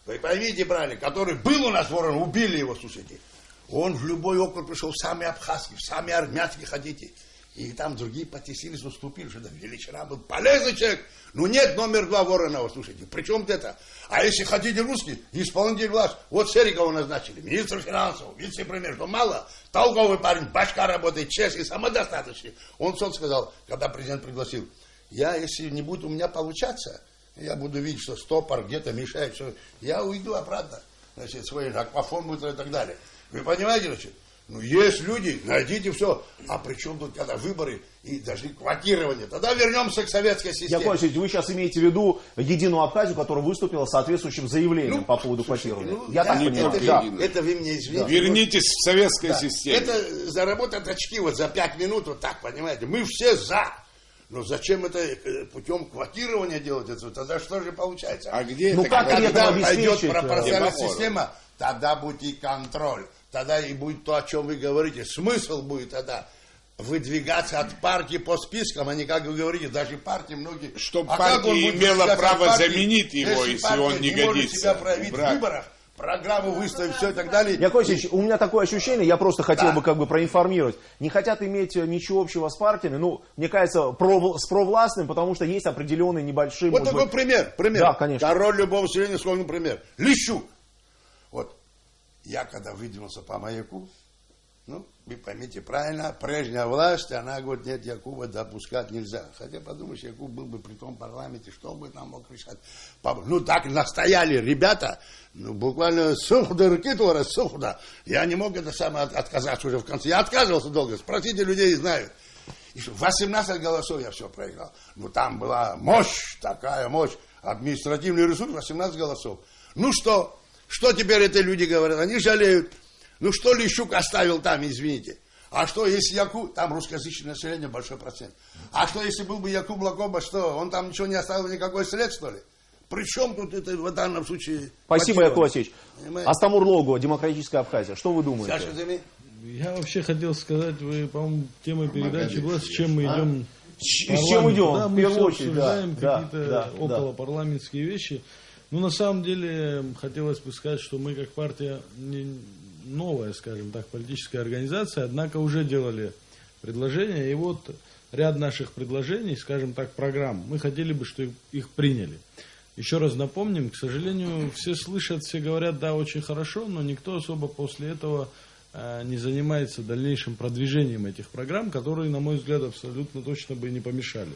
Вы поймите правильно, который был у нас Воронов, убили его, слушайте. Он в любой округ пришел, в самый абхазский, в самый армянский хотите. И там другие потеснились, уступили, что это величина был полезный человек. Ну нет номер 2 Воронова, слушайте, при чем это? А если хотите русский, исполнитель власти, вот Серикова назначили, министр финансов, вице-премьер, что мало, толковый парень, башка работает, честный, самодостаточный. Он сам сказал, когда президент пригласил, если не будет у меня получаться, я буду видеть, что стопор где-то мешает, все, я уйду обратно, значит, свой аквафон будет и так далее. Вы понимаете, значит? Ну, есть люди, найдите все. А при чем тут, когда выборы и даже квотирование? Тогда вернемся к советской системе. Яков Васильевич, вы сейчас имеете в виду Единую Абхазию, которая выступила с соответствующим заявлением по поводу квотирования. Я так понимаю. Это вы мне извините. Вернитесь в советской системе. Это заработать очки вот за 5 минут, вот так, понимаете. Мы все за. Но зачем это путем квотирования делать? Тогда что же получается? А где это? Когда пойдет пропорциональная система, тогда будет и контроль. Тогда и будет то, о чем вы говорите. Смысл будет тогда выдвигаться от партии по спискам, а не, как вы говорите, даже партии многие... Чтобы партия имела право заменить его, если он не годится. Может себя проявить в выборах, программу выставить, все и так далее. Яков Васильевич, у меня такое ощущение, я просто хотел бы проинформировать. Не хотят иметь ничего общего с партиями, мне кажется, с провластным, потому что есть определенные небольшие... Вот такой пример. Да, конечно. Король любого населения, сколько пример. Лещук. Вот. Я когда выдвинулся по Маяку, вы поймите правильно, прежняя власть, она говорит, нет, Якуба допускать нельзя. Хотя подумаешь, Якуб был бы при том парламенте, что бы там мог решать. Так настояли ребята, буквально сухуда руки твора, сухуда. Я не мог это самое отказаться уже в конце. Я отказывался долго, спросите людей, знают. И 18 голосов я все проиграл. Там была мощь, такая мощь, административный ресурс, 18 голосов. Что теперь эти люди говорят? Они жалеют. Что Лещук оставил там, извините. А что, если Якуб, там русскоязычное население большой процент. А что, если был бы Якуб Лакоба, что, он там ничего не оставил, никакой след, что ли? Причем тут это в данном случае... Спасибо, Яков Васильевич. Астамур Логуа, Демократическая Абхазия. Что вы думаете? Саша, я вообще хотел сказать, вы, по-моему, тема передачи была, с чем мы идем... С чем идем? Да, мы все обсуждаем какие-то околопарламентские вещи. На самом деле, хотелось бы сказать, что мы как партия не новая, скажем так, политическая организация, однако уже делали предложения, и вот ряд наших предложений, скажем так, программ, мы хотели бы, чтобы их приняли. Еще раз напомним, к сожалению, все слышат, все говорят, да, очень хорошо, но никто особо после этого не занимается дальнейшим продвижением этих программ, которые, на мой взгляд, абсолютно точно бы не помешали.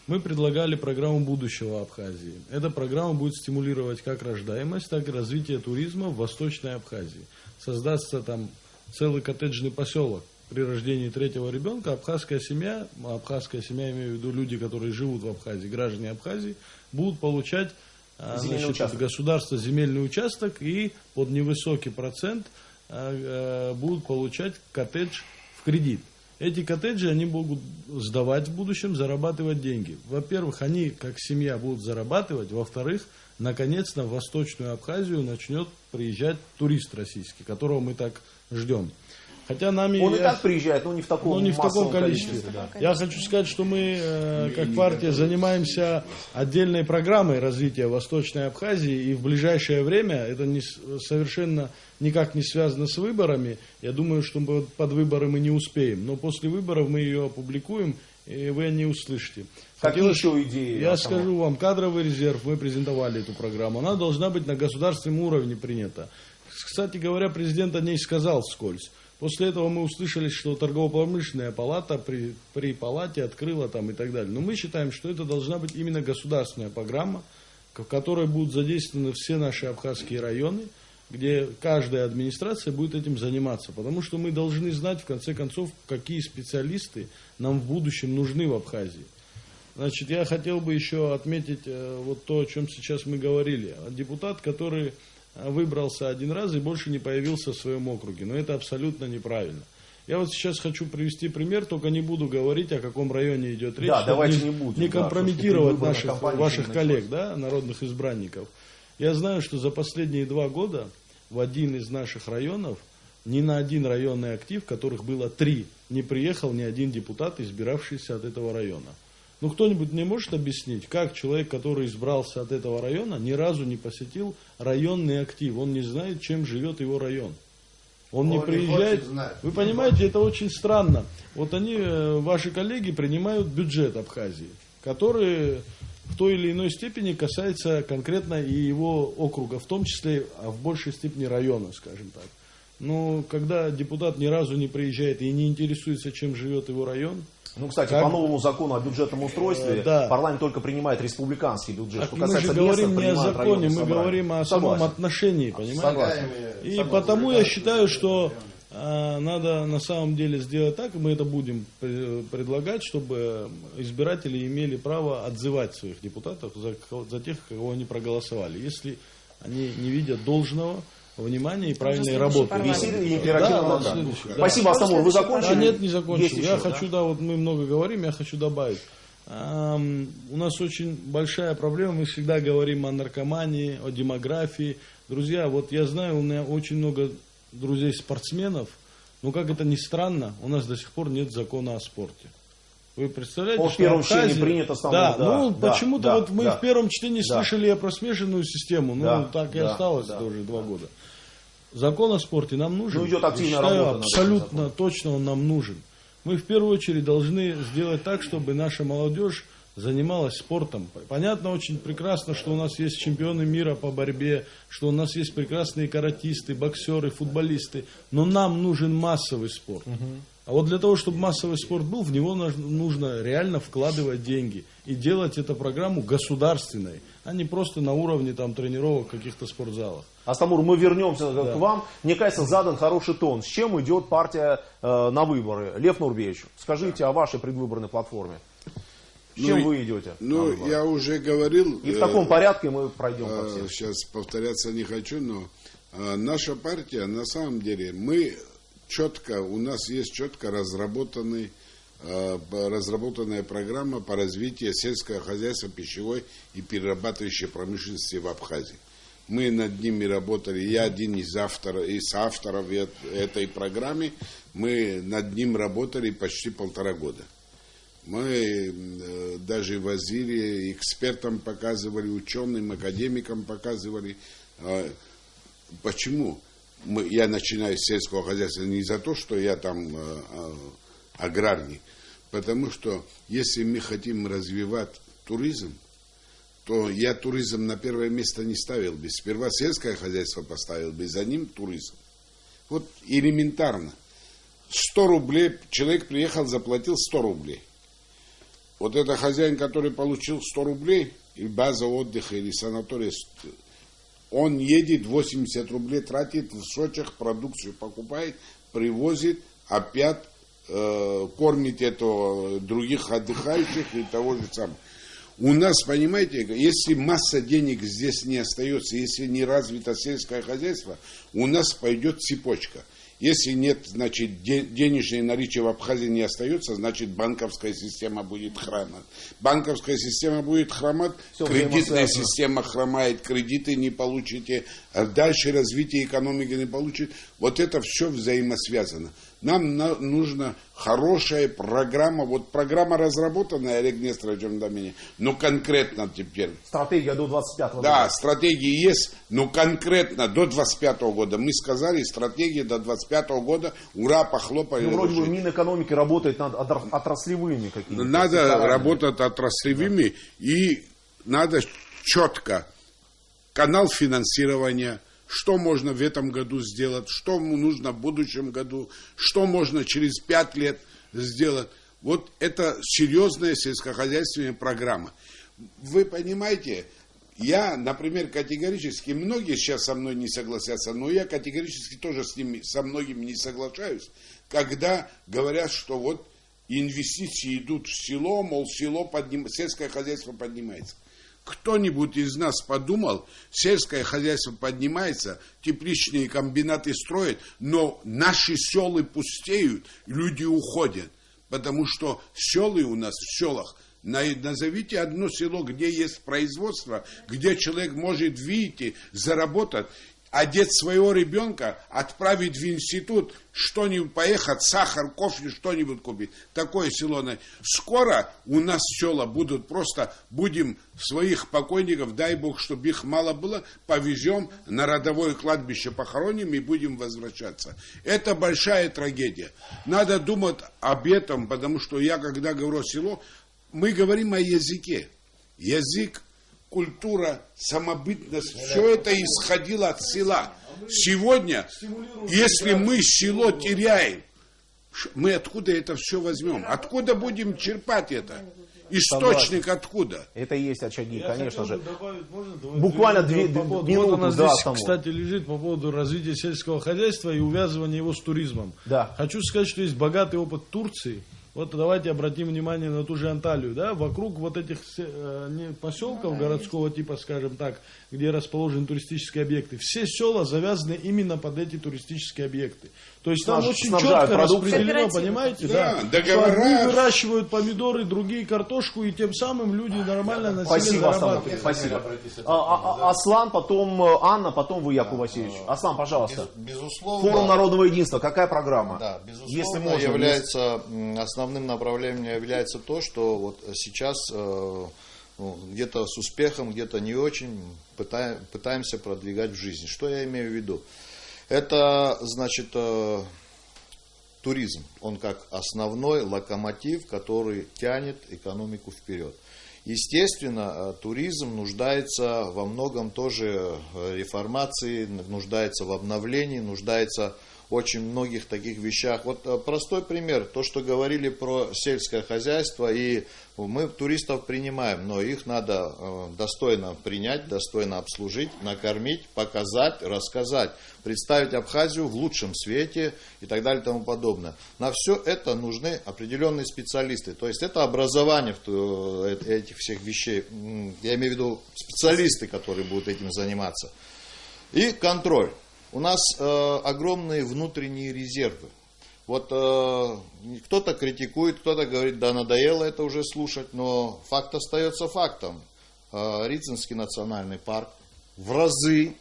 Мы предлагали программу будущего Абхазии. Эта программа будет стимулировать как рождаемость, так и развитие туризма в Восточной Абхазии. Создастся там целый коттеджный поселок. При рождении 3-го ребенка абхазская семья, я имею в виду люди, которые живут в Абхазии, граждане Абхазии, будут получать от государства земельный участок и под невысокий процент будут получать коттедж в кредит. Эти коттеджи они будут сдавать в будущем, зарабатывать деньги. Во-первых, они как семья будут зарабатывать. Во-вторых, наконец-то в Восточную Абхазию начнет приезжать турист российский, которого мы так ждем. Хотя нами... Он и так приезжает, но не в таком количестве. Я хочу сказать, что мы, как партия, занимаемся отдельной программой развития Восточной Абхазии, и в ближайшее время, это совершенно никак не связано с выборами, я думаю, что под выборы мы не успеем, но после выборов мы ее опубликуем, и вы не услышите. Какие еще идеи? Я скажу вам, кадровый резерв, мы презентовали эту программу, она должна быть на государственном уровне принята. Кстати говоря, президент о ней сказал вскользь. После этого мы услышали, что торгово-промышленная палата при палате открыла там и так далее. Но мы считаем, что это должна быть именно государственная программа, в которой будут задействованы все наши абхазские районы, где каждая администрация будет этим заниматься. Потому что мы должны знать, в конце концов, какие специалисты нам в будущем нужны в Абхазии. Значит, я хотел бы еще отметить вот то, о чем сейчас мы говорили. Депутат, который выбрался один раз и больше не появился в своем округе. Но это абсолютно неправильно. Я вот сейчас хочу привести пример, только не буду говорить, о каком районе идет речь, Да, чтобы давайте не будем, не да, компрометировать все-таки выборная ваших кампания коллег, да, народных избранников. Я знаю, что за последние 2 года в один из наших районов, ни на один районный актив, которых было 3, не приехал ни один депутат, избиравшийся от этого района. Ну, кто-нибудь мне может объяснить, как человек, который избрался от этого района, ни разу не посетил районный актив? Он не знает, чем живет его район. Он не приезжает. Вы понимаете, это очень странно. Вот они, ваши коллеги, принимают бюджет Абхазии, который в той или иной степени касается конкретно и его округа, в том числе, а в большей степени района, скажем так. Но когда депутат ни разу не приезжает и не интересуется, чем живет его район. Ну, кстати, по новому закону о бюджетном устройстве парламент только принимает республиканский бюджет. Что мы же говорим не о законе, мы говорим о самом отношении, понимаете? И потому я считаю, что надо на самом деле сделать так, и мы это будем предлагать, чтобы избиратели имели право отзывать своих депутатов за тех, кого они проголосовали, если они не видят должного внимания и правильной работы. Спасибо, Астамур, вы закончили? Нет, не закончил. Я хочу, вот мы много говорим, я хочу добавить. У нас очень большая проблема, мы всегда говорим о наркомании, о демографии. Друзья, вот я знаю, у меня очень много друзей-спортсменов, но как это ни странно, у нас до сих пор нет закона о спорте. Вы представляете, в первом чтении принято основное. Почему-то вот мы в первом чтении слышали про смешанную систему, так и осталось уже 2 года. Закон о спорте нам нужен. Идет активная работа. Абсолютно точно он нам нужен. Мы в первую очередь должны сделать так, чтобы наша молодежь занималась спортом. Понятно очень прекрасно, что у нас есть чемпионы мира по борьбе, что у нас есть прекрасные каратисты, боксеры, футболисты, но нам нужен массовый спорт. А вот для того, чтобы массовый спорт был, в него нужно реально вкладывать деньги и делать эту программу государственной, а не просто на уровне тренировок в каких-то спортзалах. Астамур, мы вернемся к вам. Мне кажется, задан хороший тон. С чем идет партия на выборы? Лев Нурбеевич, скажите о вашей предвыборной платформе. С чем вы идете? Ну, я уже говорил. И в таком порядке мы пройдем по всем. Сейчас повторяться не хочу, но наша партия, на самом деле, мы четко, у нас есть четко разработанная программа по развитию сельского хозяйства, пищевой и перерабатывающей промышленности в Абхазии. Мы над ними работали, я один из авторов этой программы, мы над ним работали почти 1,5 года. Мы даже возили, экспертам показывали, ученым, академикам показывали. Почему? Я начинаю с сельского хозяйства не за то, что я там аграрник, потому что если мы хотим развивать туризм, то я туризм на первое место не ставил бы. Сперва сельское хозяйство поставил бы, за ним туризм. Вот элементарно. 100 рублей, человек приехал, заплатил 100 рублей. Вот это хозяин, который получил 100 рублей, или база отдыха, или санатория, он едет, 80 рублей тратит, в Сочах продукцию покупает, привозит, опять кормит других отдыхающих и того же самого. У нас, понимаете, если масса денег здесь не остается, если не развито сельское хозяйство, у нас пойдет цепочка. Если нет, значит, денежное наличие в Абхазии не остается, значит, банковская система будет хромать. Банковская система будет хромать, кредитная система хромает, кредиты не получите, а дальше развитие экономики не получите. Вот это все взаимосвязано. Нам нужна хорошая программа. Вот программа разработанная, Олег Несторович, до меня, но конкретно теперь. Стратегия до 25 года. Да, стратегия есть, но конкретно до 25 года. Мы сказали, стратегия до 25 года. Ура, похлопали. Ну, вроде бы Минэкономики работает над отраслевыми какими-то. Надо работать отраслевыми, и надо четко канал финансирования. Что можно в этом году сделать, что нужно в будущем году, что можно через 5 лет сделать. Вот это серьезная сельскохозяйственная программа. Вы понимаете, я, например, категорически, многие сейчас со мной не согласятся, но я категорически тоже со многими не соглашаюсь, когда говорят, что вот инвестиции идут в село, мол, сельское хозяйство поднимается. кто-нибудь из нас подумал, сельское хозяйство поднимается, тепличные комбинаты строят, но наши селы пустеют, люди уходят. Потому что селы у нас в селах, назовите одно село, где есть производство, где человек может выйти, заработать, одеть своего ребенка, отправить в институт, что-нибудь поехать, сахар, кофе, что-нибудь купить. Такое село. Скоро у нас села будут просто, будем своих покойников, дай Бог, чтобы их мало было, повезем на родовое кладбище, похороним и будем возвращаться. Это большая трагедия. Надо думать об этом, потому что я, когда говорю село, мы говорим о языке. Язык, культура, самобытность, все это исходило от села. Сегодня, если мы село теряем, мы откуда это все возьмем? Откуда будем черпать это? Источник откуда? Это и есть очаги, конечно же. Можно Буквально две минуты. Вот у нас да, здесь, кстати, лежит по поводу развития сельского хозяйства и увязывания его с туризмом. Да. Хочу сказать, что есть богатый опыт Турции. Вот давайте обратим внимание на ту же Анталию, да, вокруг вот этих поселков городского типа, скажем так, где расположены туристические объекты, все села завязаны именно под эти туристические объекты. То есть там очень четко распределено, понимаете, да, что одни выращивают помидоры, другие картошку, и тем самым люди нормально на селе зарабатывают. Спасибо. Аслан, потом Анна, потом вы, Яков Васильевич. Аслан, пожалуйста. Безусловно. Форум народного единства. Какая программа? Да, безусловно, если можно, является основным направлением является то, что вот сейчас где-то с успехом, где-то не очень пытаемся продвигать в жизнь. Что я имею в виду? Это, значит, туризм. Он как основной локомотив, который тянет экономику вперед. Естественно, туризм нуждается во многом тоже реформации, нуждается в обновлении, нуждается в очень многих таких вещах. Вот простой пример, то, что говорили про сельское хозяйство, и мы туристов принимаем, но их надо достойно принять, достойно обслужить, накормить, показать, рассказать, представить Абхазию в лучшем свете и так далее и тому подобное. На все это нужны определенные специалисты, то есть это образование этих всех вещей, я имею в виду специалисты, которые будут этим заниматься, и контроль. У нас огромные внутренние резервы. Вот кто-то критикует, кто-то говорит, да, надоело это уже слушать, но факт остается фактом. Рицинский национальный парк в разы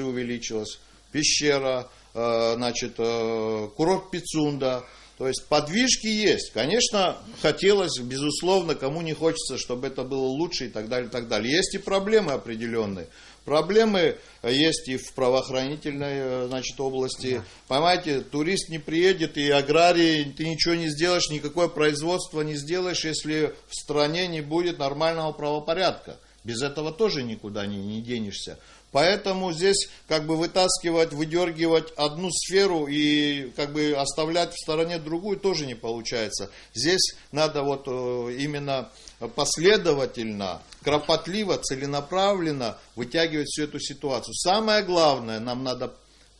увеличилось, пещера, значит, курорт Пицунда. То есть подвижки есть. Конечно, хотелось, безусловно, кому не хочется, чтобы это было лучше и так далее, и так далее. Есть и проблемы определенные. Проблемы есть и в правоохранительной, значит, области. Понимаете, турист не приедет, и аграрий, ты ничего не сделаешь, никакое производство не сделаешь, если в стране не будет нормального правопорядка. Без этого тоже никуда не денешься. Поэтому здесь как бы вытаскивать, выдергивать одну сферу и как бы оставлять в стороне другую тоже не получается. Здесь надо вот именно последовательно, кропотливо, целенаправленно вытягивать всю эту ситуацию. Самое главное, нам надо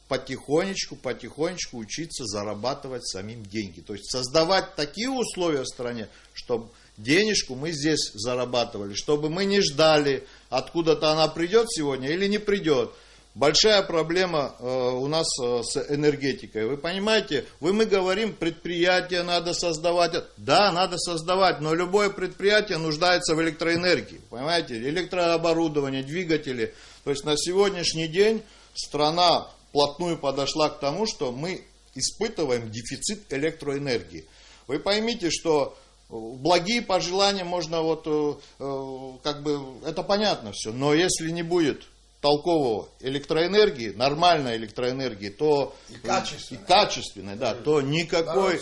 потихонечку учиться зарабатывать самим деньги. То есть создавать такие условия в стране, чтобы денежку мы здесь зарабатывали, чтобы мы не ждали, откуда-то она придет сегодня или не придет. Большая проблема у нас с энергетикой. Вы понимаете, мы говорим, предприятия надо создавать. Да, надо создавать, но любое предприятие нуждается в электроэнергии. Понимаете, электрооборудование, двигатели. То есть на сегодняшний день страна вплотную подошла к тому, что мы испытываем дефицит электроэнергии. Вы поймите, что благие пожелания можно как бы, это понятно все, но если не будет толкового электроэнергии, нормальной электроэнергии, то и качественной, да, то никакой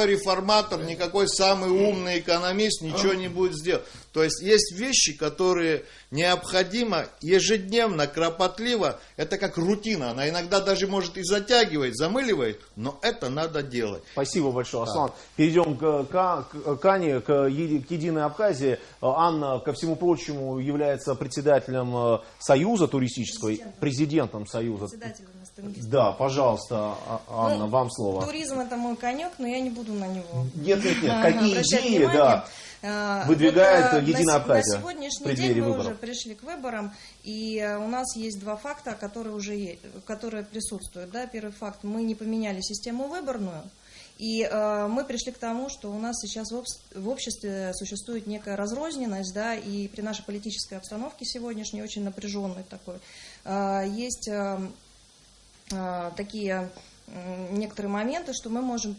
реформатор, никакой самый умный экономист ничего не будет сделать. То есть есть вещи, которые необходимо ежедневно, кропотливо, это как рутина, она иногда даже может и затягивает, замыливает, но это надо делать. Спасибо большое, Аслан. Да. Перейдем к Ане, к Единой Абхазии. Анна, ко всему прочему, является председателем Союза туристического, президентом Союза. Да, пожалуйста, Анна, вам слово. Туризм — это мой конек, но я не буду на него Нет, какие идеи, да. выдвигает Вот, Единая Абхазия на в сегодняшний преддверии день мы выборов? уже пришли к выборам, и у нас есть два факта, которые присутствуют. Да? Первый факт: мы не поменяли систему выборную, и мы пришли к тому, что у нас сейчас в обществе существует некая разрозненность, да, и при нашей политической обстановке сегодняшней, очень напряженной такой, есть такие некоторые моменты, что мы можем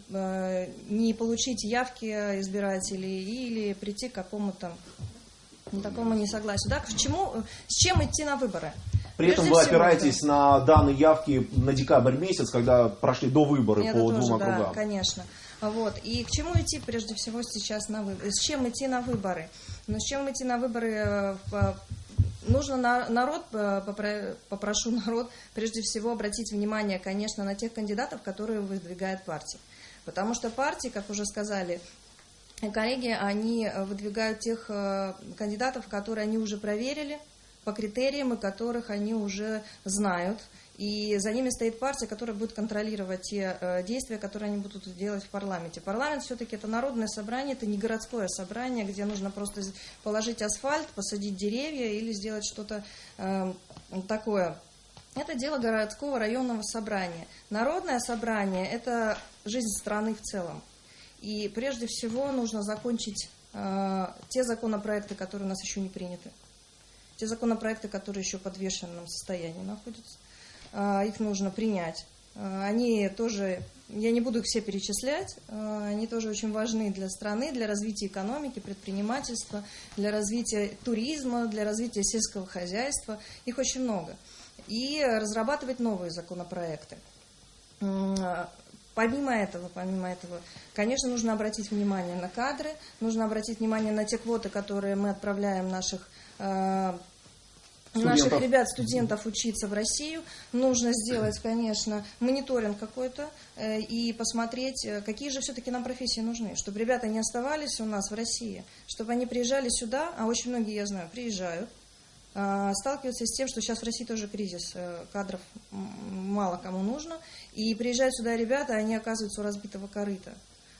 не получить явки избирателей или прийти к какому-то такому несогласию. Да? С чем идти на выборы? При этом вы опираетесь на данные явки на декабрь месяц, когда прошли до выборов по двум округам. Да, конечно. Вот. И к чему идти прежде всего сейчас на выборы? С чем идти на выборы? Но с чем идти на выборы? Нужно попрошу народ прежде всего обратить внимание, конечно, на тех кандидатов, которые выдвигает партия. Потому что партии, как уже сказали коллеги, они выдвигают тех кандидатов, которые они уже проверили по критериям, и которых они уже знают. И за ними стоит партия, которая будет контролировать те действия, которые они будут делать в парламенте. Парламент все-таки это народное собрание, это не городское собрание, где нужно просто положить асфальт, посадить деревья или сделать что-то такое. Это дело городского районного собрания. Народное собрание – это жизнь страны в целом. И прежде всего нужно закончить те законопроекты, которые у нас еще не приняты. Те законопроекты, которые еще в подвешенном состоянии находятся. Их нужно принять. Они тоже, я не буду их все перечислять, они тоже очень важны для страны, для развития экономики, предпринимательства, для развития туризма, для развития сельского хозяйства. Их очень много. И разрабатывать новые законопроекты. Помимо этого, конечно, нужно обратить внимание на кадры, нужно обратить внимание на те квоты, которые мы отправляем наших ребят, студентов учиться в Россию. Нужно сделать, конечно, мониторинг какой-то и посмотреть, какие же все-таки нам профессии нужны, чтобы ребята не оставались у нас в России, чтобы они приезжали сюда, а очень многие, я знаю, приезжают, сталкиваются с тем, что сейчас в России тоже кризис, кадров мало кому нужно, и приезжают сюда ребята, они оказываются у разбитого корыта.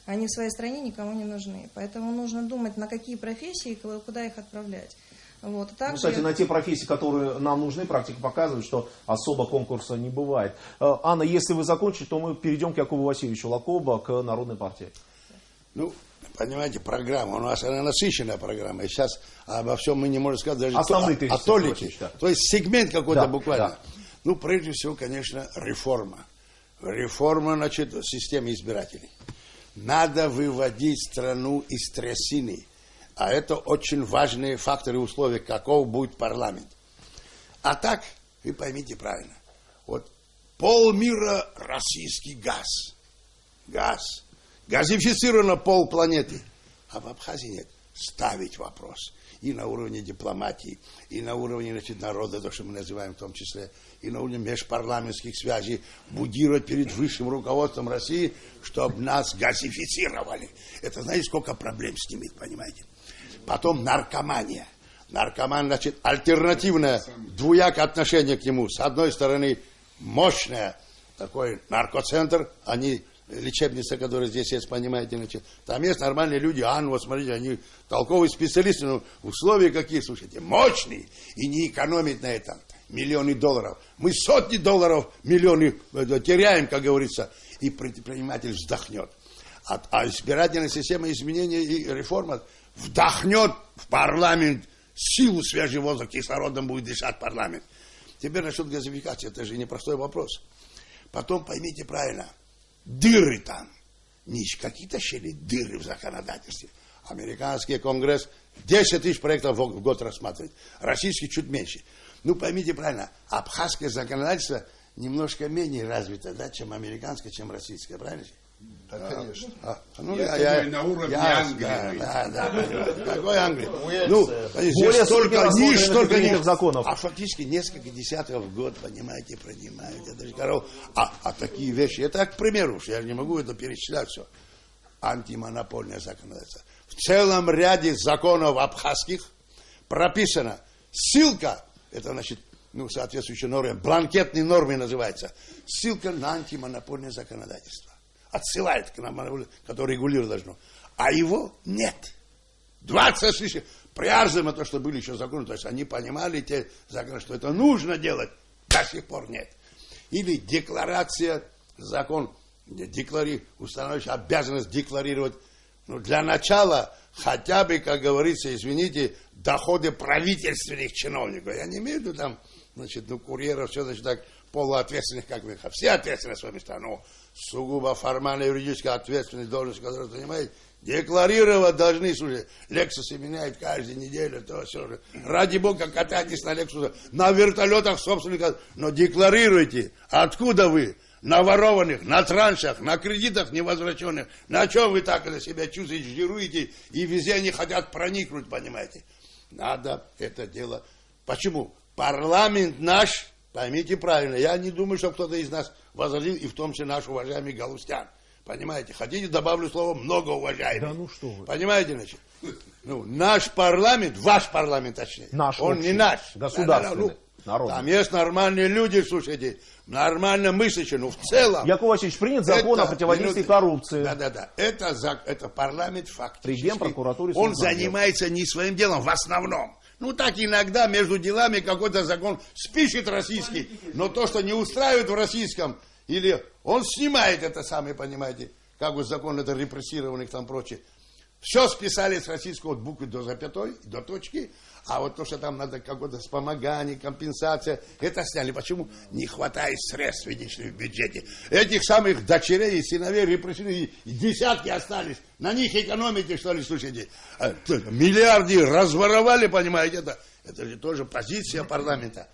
Они в своей стране никому не нужны. Поэтому нужно думать, на какие профессии и куда их отправлять. Вот. Также... Кстати, на те профессии, которые нам нужны, практика показывает, что особо конкурса не бывает. Анна, если вы закончите, то мы перейдем к Якову Васильевичу Лакоба, к Народной партии. Ну, понимаете, программа, у нас она насыщенная программа, и сейчас обо всем мы не можем сказать даже о толике. Да. То есть сегмент какой-то буквально. Да. Ну, прежде всего, конечно, реформа. Реформа, значит, системы избирателей. Надо выводить страну из трясины. А это очень важные факторы и условия, каков будет парламент. А так, вы поймите правильно, вот полмира российский газ. Газ. Газифицировано полпланеты. А в Абхазии нет. Ставить вопрос. И на уровне дипломатии, и на уровне, значит, народа, то, что мы называем в том числе, и на уровне межпарламентских связей, будировать перед высшим руководством России, чтобы нас газифицировали. Это знаете, сколько проблем снимет, понимаете? Потом наркомания. Наркоман, значит, альтернативное, двуякое отношение к нему. С одной стороны, мощное такой наркоцентр, они лечебница, которая здесь есть, понимаете, значит, там есть нормальные люди, вот смотрите, они толковые специалисты, но условия какие, слушайте, мощные, и не экономить на этом миллионы долларов. Мы сотни долларов, миллионы теряем, как говорится, и предприниматель вздохнет. А избирательная система изменения и реформа вдохнет в парламент силу, свежий воздух, кислородом будет дышать парламент. Теперь насчет газификации, это же непростой вопрос. Потом поймите правильно, дыры там, не какие-то щели, дыры в законодательстве. Американский конгресс 10 тысяч проектов в год рассматривает, российский чуть меньше. Ну поймите правильно, абхазское законодательство немножко менее развито, да, чем американское, чем российское, правильно? Да, конечно. На уровне Англии. Да. Какой Англии? Ну, более столько ниже законов. А фактически несколько десятков в год, понимаете, принимают. Это же коров. А такие вещи, это, к примеру, я не могу это перечислять все. Антимонопольное законодательство. В целом ряде законов абхазских прописана ссылка, это значит, ну, соответствующие нормы, бланкетные нормы называется, ссылка на антимонопольное законодательство. Отсылает к нам, который регулировать должно. А его нет. 20 с лишним. Прежде то, что были еще законы, то есть они понимали те законы, что это нужно делать, до сих пор нет. Или декларация, закон, устанавливающий обязанность декларировать, ну, для начала хотя бы, как говорится, извините, доходы правительственных чиновников. Я не имею в виду там, значит, ну, курьеров, все, значит, так, полуответственных, как вы, все ответственны своими местами, но сугубо формальная юридическая ответственность, должность, которую занимаете, декларировать должны, слушай, Лексусы меняют каждую неделю, то все. Ради бога, катайтесь на Лексусах, на вертолетах собственников, но декларируйте, откуда вы, на ворованных, на траншах, на кредитах невозвращенных, на чем вы так это себя чувствуете, жируете, и везде они хотят проникнуть, понимаете. Надо это дело. Почему? Парламент наш, поймите правильно, я не думаю, что кто-то из нас возразил, и в том числе наш уважаемый Галустян. Понимаете, хотите, добавлю слово многоуважаемый. Да ну что вы. Понимаете, значит? Ну, наш парламент, ваш парламент точнее, наш он общий, не наш. государственный, народный. Там есть нормальные люди, слушайте, нормально мыслящие, но в целом... Яков Васильевич, принят закон о противодействии коррупции. Да. Это парламент фактически. Президент, прокуратура, он занимается не своим делом в основном. Ну, так иногда между делами какой-то закон спишет российский, но то, что не устраивает в российском, или он снимает это самое, понимаете, как вот закон это репрессированных там прочее. Все списали с российского от буквы до запятой, до точки, а вот то, что там надо какое-то вспомогание, компенсация, это сняли. Почему? Не хватает средств, видите, в бюджете. Этих самых дочерей и сыновей репрессированных десятки остались. На них экономите, что ли, слушайте. Миллиарды разворовали, понимаете, это же тоже позиция парламента.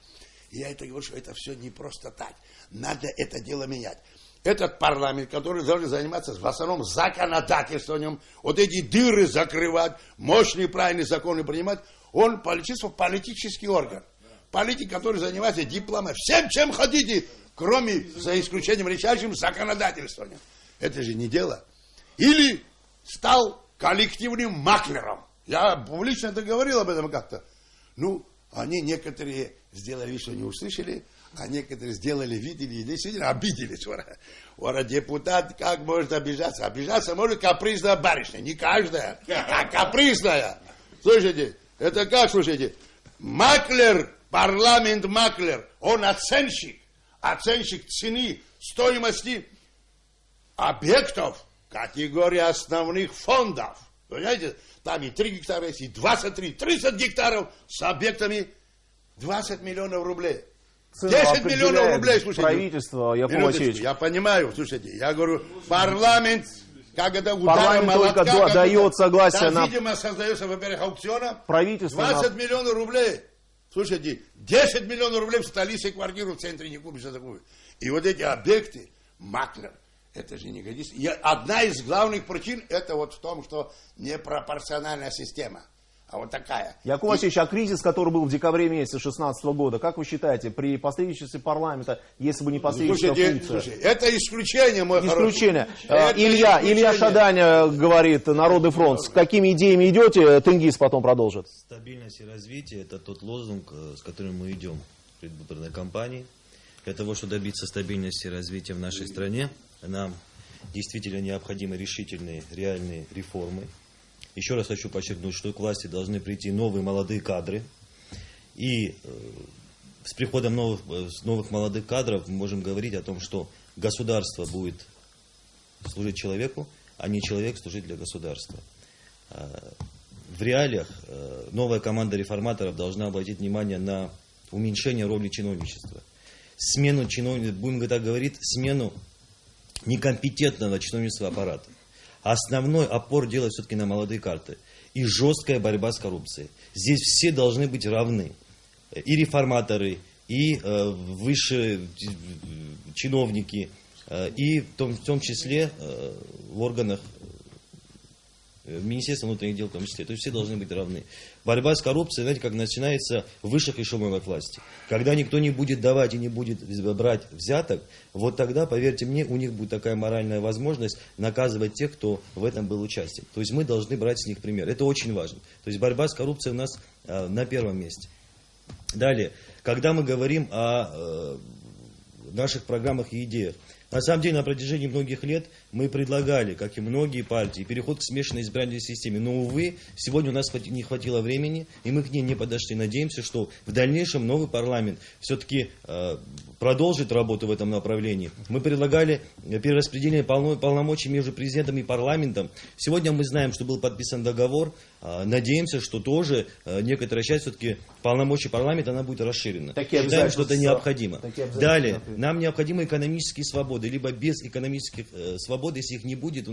И я это говорю, что это все не просто так. Надо это дело менять. Этот парламент, который должен заниматься в основном законодательством, вот эти дыры закрывать, мощные правильные законы принимать, он политический орган. Политик, который занимается дипломатией, всем, чем хотите, кроме, за исключением решающим, законодательством. Это же не дело. Или стал коллективным маклером. Я публично это говорил об этом как-то. Ну, они некоторые сделали вид, что не услышали, а некоторые сделали, видели, и действительно обиделись. Депутат как может обижаться? Обижаться может капризная барышня. Не каждая, а капризная. Слушайте, это как, слушайте? Маклер, парламент маклер, он оценщик цены, стоимости объектов, категории основных фондов. Понимаете, там и 3 гектара есть, и 23, 30 гектаров с объектами 20 миллионов рублей. 10 миллионов рублей, слушайте. Правительство, Яков Васильевич. Я понимаю, слушайте, я говорю, парламент, как это парламент молотка, только дает согласие на... Видимо, создается, во-первых, аукционом. Правительство 20 миллионов рублей. Слушайте, 10 миллионов рублей в столице квартиру в центре не купишь за такую. И вот эти объекты, маклер, это же не годится. И одна из главных причин, это вот в том, что непропорциональная система. А вот такая. Яков Васильевич, а кризис, который был в декабре месяце 2016 года, как вы считаете, при посредничестве парламента, если бы не посредническая функция? Слушайте, это исключение, мой исключение. Илья Шадань говорит, Народный фронт, с какими идеями идете, Тенгиз потом продолжит. Стабильность и развитие – это тот лозунг, с которым мы идем в предвыборной кампании. Для того, чтобы добиться стабильности и развития в нашей стране, нам действительно необходимы решительные, реальные реформы. Еще раз хочу подчеркнуть, что к власти должны прийти новые молодые кадры. И с приходом новых молодых кадров мы можем говорить о том, что государство будет служить человеку, а не человек служить для государства. В реалиях новая команда реформаторов должна обратить внимание на уменьшение роли чиновничества. Смену чиновничества, будем так говорить, смену некомпетентного чиновничества аппарата. Основной опор делать все-таки на молодые карты. И жесткая борьба с коррупцией. Здесь все должны быть равны. И реформаторы, и высшие чиновники, и в том числе в органах Министерства внутренних дел в том числе. То есть все должны быть равны. Борьба с коррупцией, знаете, как начинается в высших эшелонах власти. Когда никто не будет давать и не будет брать взяток, вот тогда, поверьте мне, у них будет такая моральная возможность наказывать тех, кто в этом был участник. То есть мы должны брать с них пример. Это очень важно. То есть борьба с коррупцией у нас на первом месте. Далее, когда мы говорим о наших программах и идеях, На самом деле, на протяжении многих лет мы предлагали, как и многие партии, переход к смешанной избирательной системе. Но, увы, сегодня у нас не хватило времени, и мы к ней не подошли. Надеемся, что в дальнейшем новый парламент все-таки продолжит работу в этом направлении. Мы предлагали перераспределение полномочий между президентом и парламентом. Сегодня мы знаем, что был подписан договор. Надеемся, что тоже некоторая часть все-таки полномочий парламента она будет расширена. Считаем, что это необходимо. Далее, нам необходимы экономические свободы. Либо без экономических свобод, если их не будет,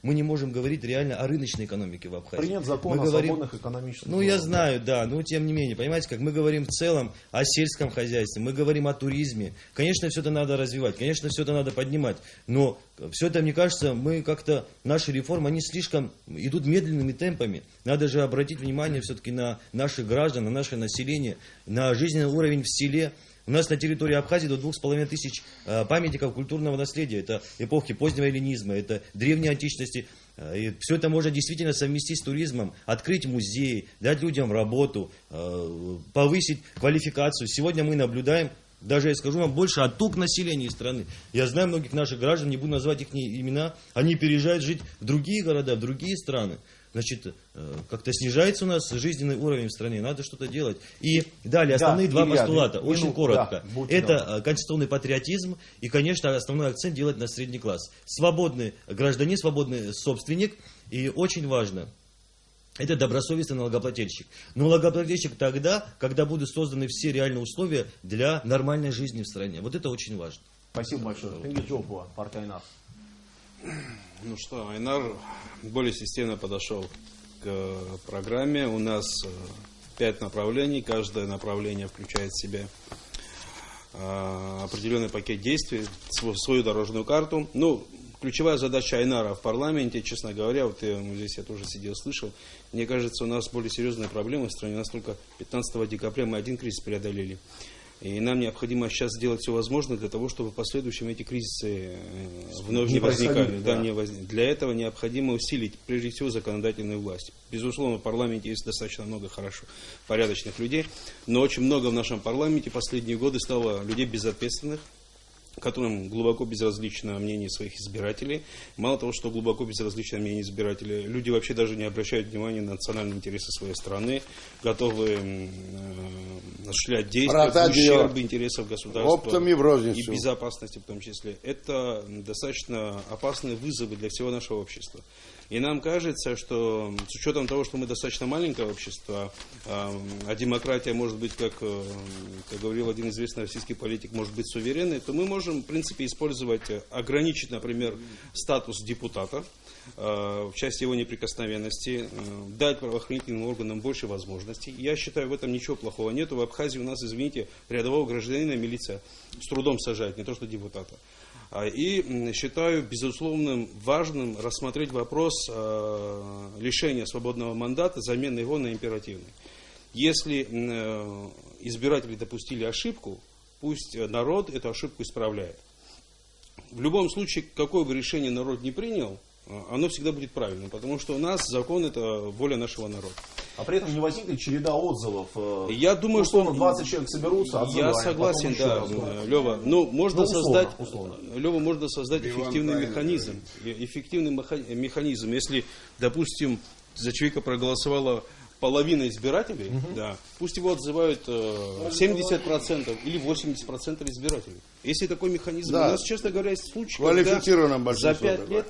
мы не можем говорить реально о рыночной экономике в Абхазии. Принят закон о свободных экономических свободах. Я знаю, да, но тем не менее, понимаете, как мы говорим в целом о сельском хозяйстве, мы говорим о туризме. Конечно, все это надо развивать, конечно, все это надо поднимать, но все это, мне кажется, наши реформы, они слишком идут медленными темпами. Надо же обратить внимание все-таки на наших граждан, на наше население, на жизненный уровень в селе. У нас на территории Абхазии до 2500 памятников культурного наследия. Это эпохи позднего эллинизма, это древней античности. И все это можно действительно совместить с туризмом, открыть музеи, дать людям работу, повысить квалификацию. Сегодня мы наблюдаем, даже я скажу вам больше, отток населения страны. Я знаю многих наших граждан, не буду называть их имена, они переезжают жить в другие города, в другие страны. Значит, как-то снижается у нас жизненный уровень в стране, надо что-то делать. И далее, основные два постулата, очень коротко. Это конституционный патриотизм и, конечно, основной акцент делать на средний класс. Свободный гражданин, свободный собственник и очень важно, это добросовестный налогоплательщик. Но налогоплательщик тогда, когда будут созданы все реальные условия для нормальной жизни в стране. Вот это очень важно. Спасибо большое. Тенгиз Джоупова, партия Айнар. Ну что, Айнар более системно подошел к программе. У нас 5 направлений. Каждое направление включает в себя определенный пакет действий, свою дорожную карту. Ключевая задача Айнара в парламенте, честно говоря, здесь я тоже сидел, слышал, мне кажется, у нас более серьезные проблемы в стране. У нас только 15 декабря мы один кризис преодолели. И нам необходимо сейчас сделать все возможное для того, чтобы в последующем эти кризисы вновь не возникали. Для этого необходимо усилить, прежде всего, законодательную власть. Безусловно, в парламенте есть достаточно много порядочных людей, но очень много в нашем парламенте последние годы стало людей безответственных, которым глубоко безразлично мнение своих избирателей. Мало того, что глубоко безразлично мнение избирателей, люди вообще даже не обращают внимания на национальные интересы своей страны, готовы осуществлять действия в ущерб интересов государства и безопасности в том числе. Это достаточно опасные вызовы для всего нашего общества. И нам кажется, что с учетом того, что мы достаточно маленькое общество, а демократия может быть, как говорил один известный российский политик, может быть суверенной, то мы можем, в принципе, ограничить, например, статус депутата в части его неприкосновенности, дать правоохранительным органам больше возможностей. Я считаю, в этом ничего плохого нет. В Абхазии у нас, извините, рядового гражданина милиция с трудом сажает, не то что депутата. И считаю, безусловно, важным рассмотреть вопрос лишения свободного мандата, замены его на императивный. Если избиратели допустили ошибку, пусть народ эту ошибку исправляет. В любом случае, какое бы решение народ не принял, оно всегда будет правильным, потому что у нас закон – это воля нашего народа. А при этом не возникнет череда отзывов. Я думаю, что 20 человек соберутся, отзываем. Я согласен, да, Лева. Можно создать эффективный механизм. Эффективный механизм. Если, допустим, за человека проголосовала половина избирателей, да, пусть его отзывают 70% или 80% избирателей. Если такой механизм, у нас, честно говоря, есть случаи, когда за 5 лет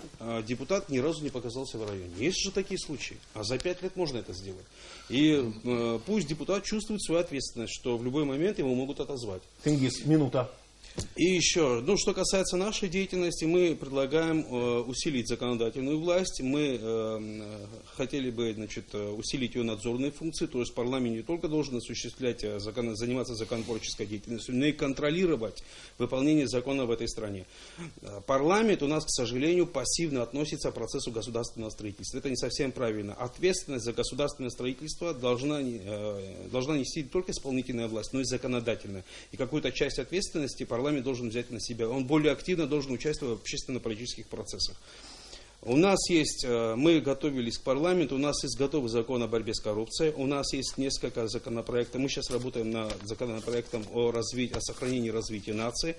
депутат ни разу не показался в районе. Есть же такие случаи, а за 5 лет можно это сделать. И пусть депутат чувствует свою ответственность, что в любой момент его могут отозвать. Тенгиз, минута. И еще, что касается нашей деятельности, мы предлагаем усилить законодательную власть. Мы хотели бы усилить ее надзорные функции, то есть парламент не только должен заниматься законотворческой деятельностью, но и контролировать выполнение закона в этой стране. Парламент у нас, к сожалению, пассивно относится к процессу государственного строительства. Это не совсем правильно. Ответственность за государственное строительство должна нести не только исполнительная власть, но и законодательная. И какую-то часть ответственности парламент должен взять на себя. Он более активно должен участвовать в общественно-политических процессах. У нас есть, мы готовились к парламенту, у нас есть готовый закон о борьбе с коррупцией, у нас есть несколько законопроектов, мы сейчас работаем над законопроектом о сохранении и развитии нации,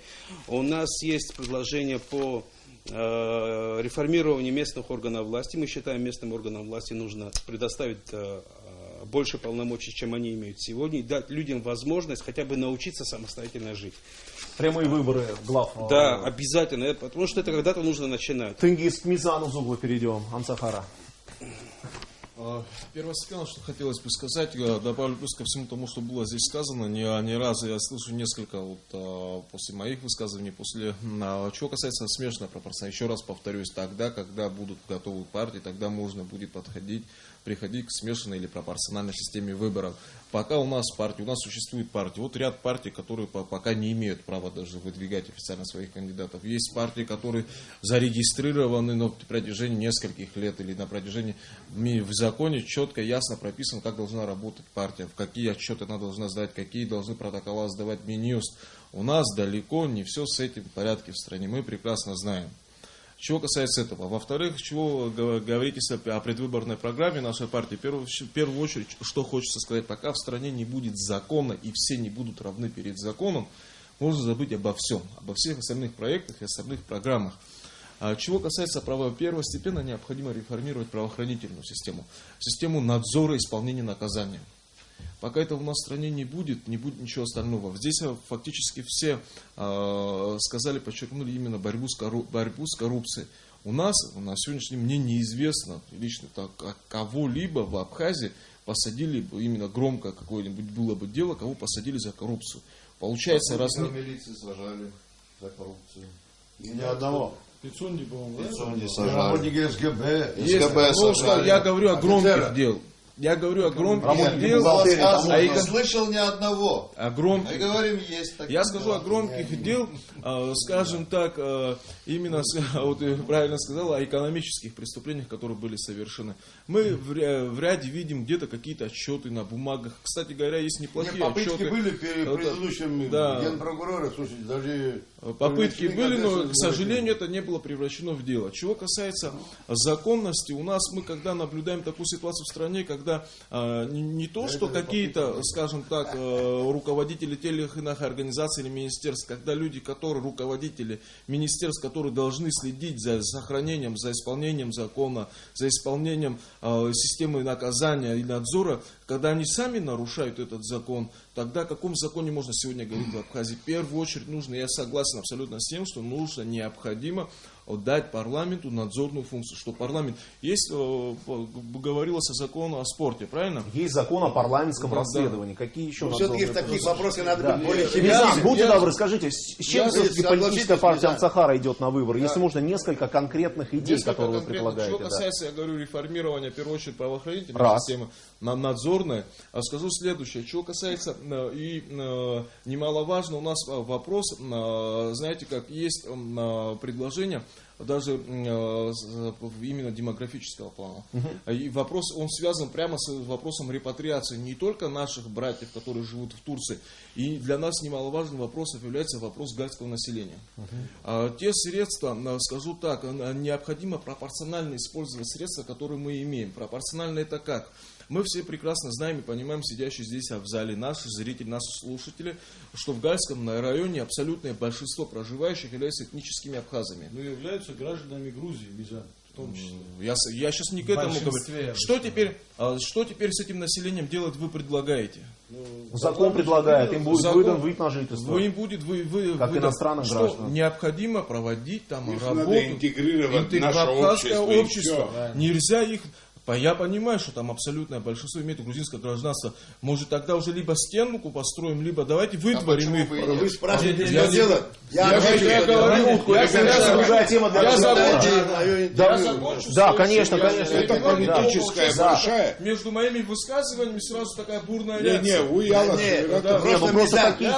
у нас есть предложение по реформированию местных органов власти, мы считаем, местным органам власти нужно предоставить больше полномочий, чем они имеют сегодня, и дать людям возможность хотя бы научиться самостоятельно жить. Прямые выборы глав. Да, обязательно, потому что это когда-то нужно начинать. Тенгиз к Мизану Зуглу перейдем. Амсахара. Первостепенно, что хотелось бы сказать, добавлю плюс ко всему тому, что было здесь сказано, не раз я слышу несколько после моих высказываний, чего касается смешанной пропорции. Еще раз повторюсь, тогда, когда будут готовы партии, тогда можно будет приходить к смешанной или пропорциональной системе выборов. Пока у нас существует партии. Вот ряд партий, которые пока не имеют права даже выдвигать официально своих кандидатов. Есть партии, которые зарегистрированы на протяжении нескольких лет или на протяжении в законе четко, ясно прописано, как должна работать партия, в какие отчеты она должна сдавать, какие должны протокола сдавать Минюст. У нас далеко не все с этим в порядке в стране. Мы прекрасно знаем. Чего касается этого. Во-вторых, чего говорить о предвыборной программе нашей партии, в первую очередь, что хочется сказать, пока в стране не будет закона и все не будут равны перед законом, можно забыть обо всех остальных проектах и остальных программах. Чего касается права, первостепенно необходимо реформировать правоохранительную систему надзора исполнения наказания. Пока этого у нас в стране не будет ничего остального. Здесь фактически все подчеркнули именно борьбу с коррупцией. У нас на сегодняшний день мне неизвестно лично кого-либо в Абхазии посадили, именно громко какое-нибудь было бы дело, кого посадили за коррупцию. Получается, милиции сажали за коррупцию. Ни одного. Пицунди, по-моему, Пицунди сажали. СГБ сажали. Я говорю о громких делах. Я говорю о громких делах. Я не слышал ни одного. О громких. Мы говорим, есть такие. Я скажу о громких дел, скажем так, именно, вот ты правильно сказал, о экономических преступлениях, которые были совершены. Мы в ряде видим где-то какие-то отчеты на бумагах. Кстати говоря, есть неплохие попытки отчеты. были перед предыдущим генпрокурором, слушайте, даже... Попытки были, но, к сожалению, это не было превращено в дело. Чего касается законности, у нас мы, когда наблюдаем такую ситуацию в стране, когда не то, что какие-то, скажем так, руководители тех или иных организаций или министерств, когда люди, руководители министерств, которые должны следить за сохранением, за исполнением закона, за исполнением системы наказания и надзора, когда они сами нарушают этот закон, тогда о каком законе можно сегодня говорить в Абхазии? В первую очередь нужно, я согласен абсолютно с тем, что нужно, необходимо дать парламенту надзорную функцию. Что парламент, есть, говорилось о законе о спорте, правильно? Есть закон о парламентском расследовании. Какие еще все-таки в таких вопросах надо быть более серьезными. Будьте добры, скажите, с чем все-таки политическая партия Амсахара идет на выборы? Если можно, несколько конкретных идей, которые вы предлагаете. Что касается, я говорю, реформирования, в первую очеред, правоохранительной системы, надзорной, скажу следующее. Чего касается, и немаловажно у нас вопрос, знаете, как есть предложение, даже именно демографического плана. И вопрос, он связан прямо с вопросом репатриации не только наших братьев, которые живут в Турции, и для нас немаловажным вопросом является вопрос гальского населения. Те средства, скажу так, необходимо пропорционально использовать средства, которые мы имеем. Пропорционально это как? Мы все прекрасно знаем и понимаем, сидящие здесь в зале, наши зрители, наши слушатели, что в Гальском районе абсолютное большинство проживающих являются этническими абхазами. Ну, являются гражданами Грузии, Мизан, в том числе. Я сейчас не к этому говорю. Что теперь с этим населением делать вы предлагаете? Закон предлагает, им будет выдан вид на жительство. Им будет как иностранным гражданам. Необходимо проводить там работу. Надо интегрировать наше общество. Нельзя их... Я понимаю, что там абсолютное большинство имеет грузинское гражданство. Может, тогда уже либо стенку построим, либо давайте вытворим их. Вы спрашиваете, что делать? Я закончу. Да, конечно. Это политическая большая. Между моими высказываниями сразу такая бурная реакция.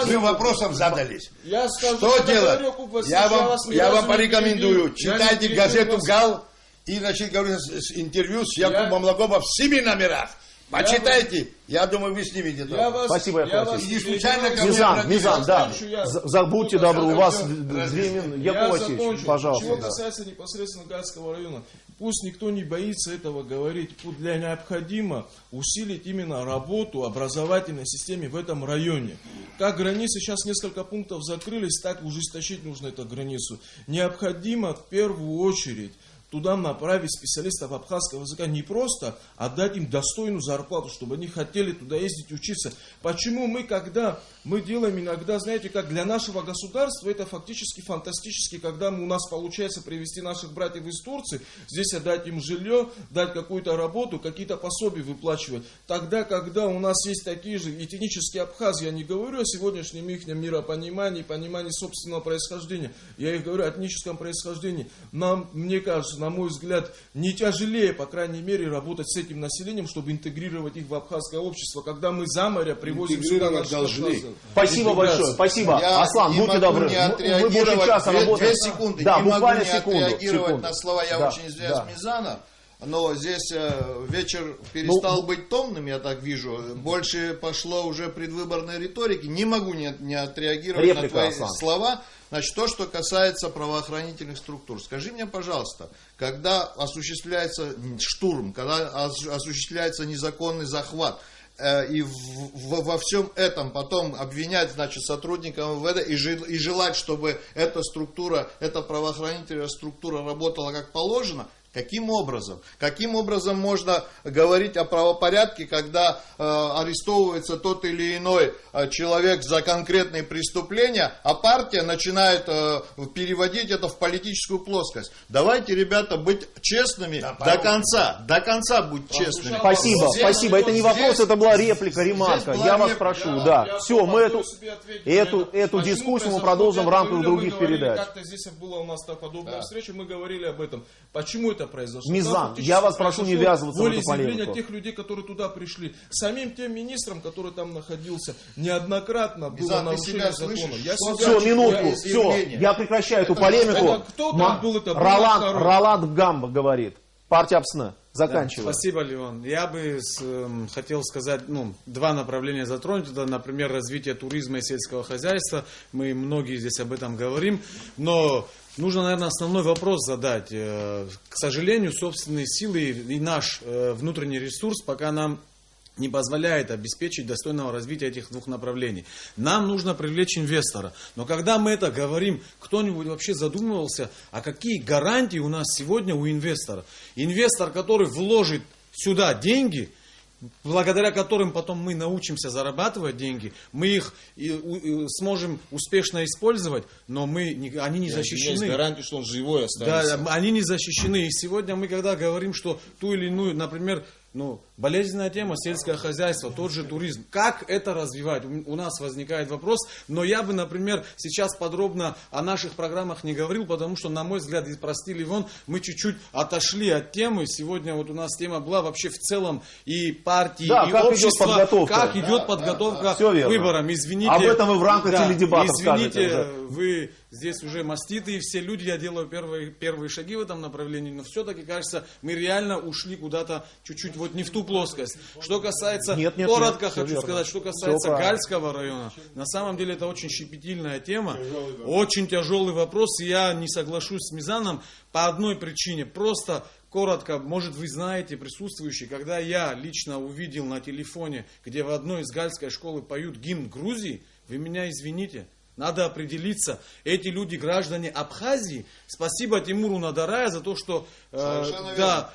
Вы вопросом задались. Что делать? Я вам порекомендую. Читайте газету «Гал». И, говорю, интервью с Якубом Лагобом в 7 номерах. Почитайте. Я думаю, вы снимете Я траур. вас, Спасибо, я вас Яков И не случайно ко мне Мизан, да. закончу я. Будьте добры, у вас Раз- 2 минуты. Я Яков Васильевич, закончу. пожалуйста. Чего да. касается непосредственно Гальского района, пусть никто не боится этого говорить. Для необходимо усилить именно работу образовательной системы в этом районе. Как границы сейчас несколько пунктов закрылись, так ужесточить нужно эту границу. Необходимо в первую очередь туда направить специалистов абхазского языка, не просто отдать им достойную зарплату, чтобы они хотели туда ездить учиться. Почему мы, когда мы делаем иногда, знаете, как для нашего государства, это фактически фантастически, когда у нас получается привезти наших братьев из Турции, здесь отдать им жилье, дать какую-то работу, какие-то пособия выплачивать. Тогда, когда у нас есть такие же этнические абхазы, я не говорю о сегодняшнем их миропонимании, понимании собственного происхождения, я и говорю о этническом происхождении. Нам, мне кажется, на мой взгляд, не тяжелее, по крайней мере, работать с этим населением, чтобы интегрировать их в абхазское общество, когда мы за моря привозим сюда Интегрировать наших должны. абхазов. Спасибо большое, спасибо. Я Аслан, не будьте могу добры. не Мы больше отреагировать. часа работаем. 2 секунды. Да, не могу буквально не секунду. отреагировать на слова, я Да, очень извиняюсь, да. Мизана. Но здесь вечер перестал быть томным, я так вижу. Больше пошло уже предвыборной риторики. Не могу не отреагировать Реплика, на твои Аслан. слова. Значит, то, что касается правоохранительных структур. Скажи мне, пожалуйста, когда осуществляется штурм, когда осуществляется незаконный захват, и во всем этом потом обвинять, значит, сотрудников МВД и желать, чтобы эта структура, эта правоохранительная структура работала как положено, каким образом? Каким образом можно говорить о правопорядке, когда арестовывается тот или иной человек за конкретные преступления, а партия начинает переводить это в политическую плоскость? Давайте, ребята, быть честными до конца быть честными. Спасибо, Здесь- спасибо. Это не вопрос, здесь- это была реплика, ремарка. была Я вас реплика. прошу, да. Все, мы эту Почему дискуссию мы произошло? продолжим в Я рамках говорю, мы других говорили, передач. Как-то здесь была у нас подобная встреча, мы говорили об этом. Почему это произошло? Мизан, Там фактически я вас прошу не произошло ввязываться в эту волеизъявление полемику. тех людей, которые туда пришли. Самим тем министрам, который там находился, неоднократно было Мизан, ты нарушение себя закона. слышишь? Я Что себя- Все, минутку, я- все, изъявление. я прекращаю эту полемику. это кто там был, это был второй. Роланд Гамба говорит. Партия АПСН. Заканчиваем. Спасибо, Леон. Я бы хотел сказать, два направления затронуть. Это, например, развитие туризма и сельского хозяйства. Мы многие здесь об этом говорим. Но нужно, наверное, основной вопрос задать. К сожалению, собственные силы и наш внутренний ресурс пока нам не позволяет обеспечить достойного развития этих двух направлений. Нам нужно привлечь инвестора. Но когда мы это говорим, кто-нибудь вообще задумывался, а какие гарантии у нас сегодня у инвестора? Инвестор, который вложит сюда деньги, благодаря которым потом мы научимся зарабатывать деньги, мы их сможем успешно использовать, но они не защищены. Есть гарантия, что он живой останется. Да, они не защищены. И сегодня мы, когда говорим, что ту или иную, например, болезненная тема, сельское хозяйство, тот же туризм. Как это развивать? У нас возникает вопрос, но я бы, например, сейчас подробно о наших программах не говорил, потому что, на мой взгляд, прости, Ливон, мы чуть-чуть отошли от темы. Сегодня вот у нас тема была вообще в целом и партии, Да, и как идет общества, подготовка. как идет подготовка Всё к верно. выборам. Извините. Об этом вы в рамках теледебатов извините, скажете уже. вы здесь уже маститые все люди, я делаю первые шаги в этом направлении, но все-таки, кажется, мы реально ушли куда-то чуть-чуть вот не в ту плоскость. Что касается, Нет, коротко всё хочу верно. сказать, что Всё касается правильно. Гальского района, на самом деле это очень щепетильная тема, очень тяжелый вопрос, и я не соглашусь с Мизаном по одной причине, просто коротко, может вы знаете, присутствующие, когда я лично увидел на телефоне, где в одной из гальской школы поют гимн Грузии, вы меня извините, надо определиться, эти люди граждане Абхазии. Спасибо Тимуру Надарая за то, что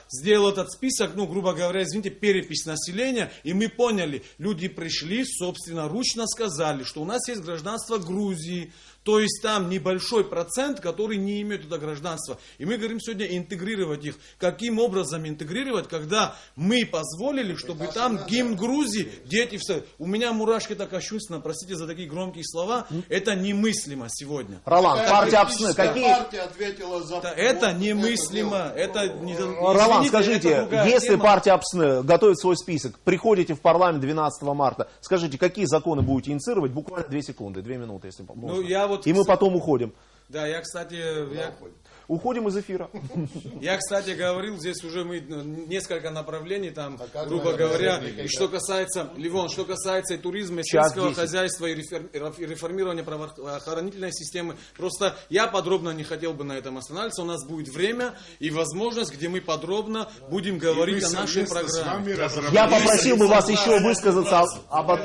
сделал этот список, грубо говоря, извините, перепись населения. И мы поняли, люди пришли, собственноручно сказали, что у нас есть гражданство Грузии. То есть там небольшой процент, который не имеет это гражданство. И мы говорим сегодня интегрировать их. Каким образом интегрировать, когда мы позволили, чтобы там гимн Грузии, дети все. У меня мурашки так кощунственно, простите за такие громкие слова. Это немыслимо сегодня. Роланд, партия АПСН. Какие... Партия ответила за... Это немыслимо. Это не... Роланд, Извините, скажите, это другая если тема. партия АПСН готовит свой список, приходите в парламент 12 марта, скажите, какие законы будете инициировать? Буквально 2 секунды, 2 минуты, если можно. Я вот, И мы потом уходим. Да, я, кстати, уходим из эфира. Я, кстати, говорил, здесь уже мы несколько направлений, там, грубо говоря, что касается, Левон, что касается и туризма, и сельского хозяйства, и реформирования правоохранительной системы. Просто я подробно не хотел бы на этом останавливаться. У нас будет время и возможность, где мы подробно будем говорить о нашей программе. Я попросил бы вас еще высказаться об...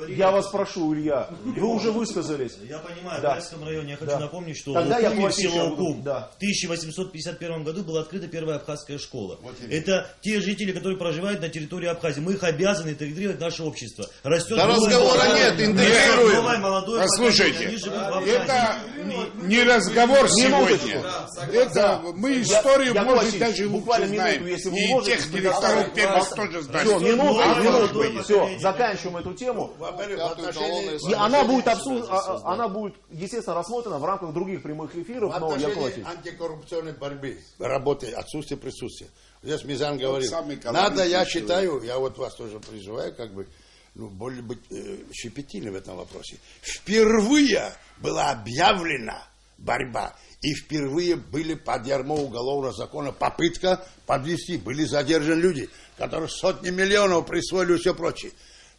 Я вас прошу, Илья, вы уже высказались. Я понимаю, да. в Гальском районе я хочу напомнить, что тогда в Укуме, в село Укум, да. в 1851 году была открыта первая абхазская школа. Это те жители, которые проживают на территории Абхазии. Мы их обязаны интегрировать в наше общество. Растет да разговора нет, интегрируем. Послушайте, это не разговор сегодня. Это мы историю, может, даже лучше знаем. Если вы и можете, тех директоров первых тоже знаем. Все, минуту, все, заканчиваем эту тему. И она будет, естественно, рассмотрена в рамках других прямых эфиров. В отношении антикоррупционной борьбы, работы, отсутствие присутствия. Здесь Мизан говорил, надо, я считаю, я вот вас тоже призываю, как бы, более быть щепетильным в этом вопросе. Впервые была объявлена борьба, и впервые были под ярмо уголовного закона попытка подвести, были задержаны люди, которые сотни миллионов присвоили и все прочее.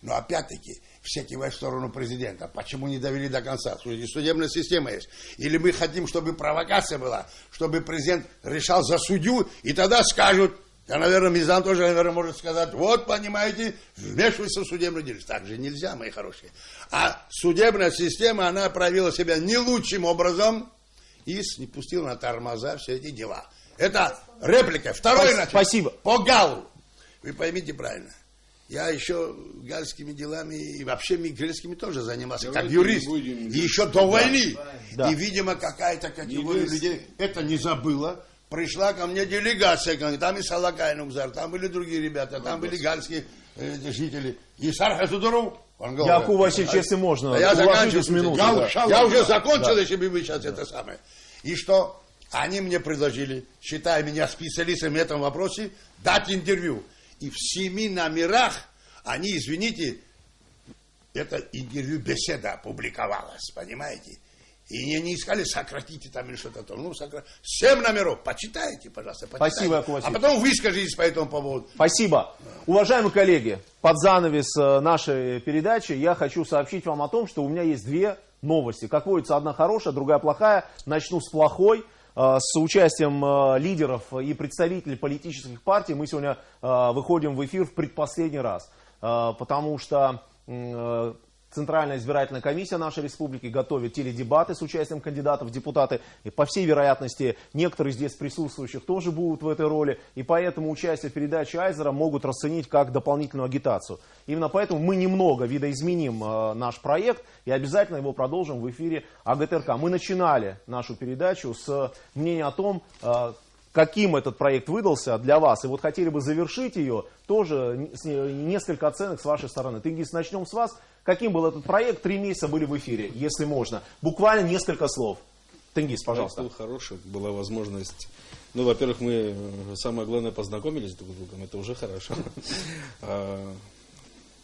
Но опять-таки, все кивают в сторону президента. Почему не довели до конца? Судебная система есть. Или мы хотим, чтобы провокация была, чтобы президент решал за судью, и тогда скажут, я, наверное, Мизан тоже, наверное, может сказать, вот, понимаете, вмешивайся в судебную деятельность. Так же нельзя, мои хорошие. А судебная система, она проявила себя не лучшим образом и не пустила на тормоза все эти дела. Это реплика. Второе, спасибо. По Галу. Вы поймите правильно. Я еще гальскими делами и вообще мигрельскими тоже занимался, как юрист. И еще до войны. Да. И, видимо, какая-то категория людей это не забыла. Пришла ко мне делегация, там и Салакай Нукзар, там были другие ребята, там были гальские жители. И Сархасудуру. Яков Васильевич, если можно, я заканчиваю с минуты. Я уже закончил, если бы вы сейчас это самое. И что? Они мне предложили, считая меня специалистом в этом вопросе, дать интервью. И в 7 номерах они, извините, это интервью беседа опубликовалась, понимаете? И не искали, сократите там или что-то там. 7 номеров, почитайте, пожалуйста, почитайте. Спасибо, Яков Васильевич. А потом выскажитесь по этому поводу. Спасибо. Уважаемые коллеги, под занавес нашей передачи я хочу сообщить вам о том, что у меня есть 2 новости. Как водится, одна хорошая, другая плохая. Начну с плохой. С участием лидеров и представителей политических партий мы сегодня выходим в эфир в предпоследний раз, потому что Центральная избирательная комиссия нашей республики готовит теледебаты с участием кандидатов в депутаты. И по всей вероятности некоторые здесь присутствующих тоже будут в этой роли. И поэтому участие в передаче Айзера могут расценить как дополнительную агитацию. Именно поэтому мы немного видоизменим наш проект и обязательно его продолжим в эфире АГТРК. Мы начинали нашу передачу с мнения о том, каким этот проект выдался для вас. И вот хотели бы завершить ее тоже несколько оценок с вашей стороны. Тенгиз, начнем с вас. Каким был этот проект? 3 месяца были в эфире, если можно. Буквально несколько слов. Тенгиз, пожалуйста. Проект был хороший, была возможность. Ну, во-первых, мы, самое главное, познакомились друг с другом. Это уже хорошо.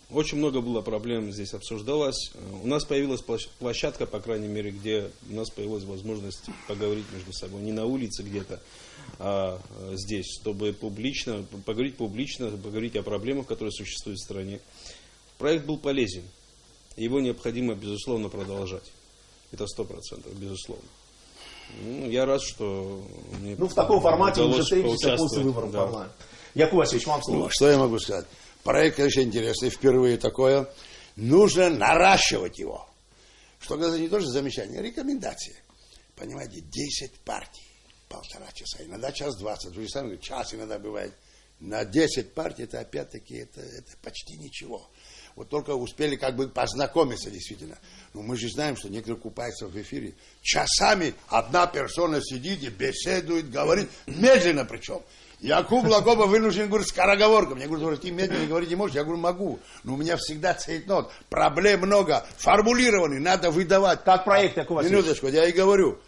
Очень много было проблем здесь обсуждалось. У нас появилась площадка, по крайней мере, где у нас появилась возможность поговорить между собой. Не на улице где-то, а здесь, чтобы поговорить публично, поговорить о проблемах, которые существуют в стране. Проект был полезен. Его необходимо, безусловно, продолжать. Это 100%, безусловно. Ну, я рад, что мне в таком формате уже встретимся после выборов в парламент. Яков Васильевич, вам слово. Что я могу сказать? Проект, конечно, интересный, впервые такое. Нужно наращивать его. Что это не тоже замечание, а рекомендации. Понимаете, 10 партий, 1,5 часа, иногда 1:20. Вы сами говорите, час иногда бывает. На 10 партий это опять-таки это почти ничего. Вот только успели как бы познакомиться действительно. Но мы же знаем, что некоторые купаются в эфире. Часами одна персона сидит и беседует, говорит, медленно причем. Якуб Лакоба вынужден говорить скороговорком. Мне говорят, ты медленно говорить не можешь. Я говорю, могу. Но у меня всегда цейтнот. Проблем много. Формулированный. Надо выдавать. Как проект, Яков Васильевич? Минуточку, я и говорю.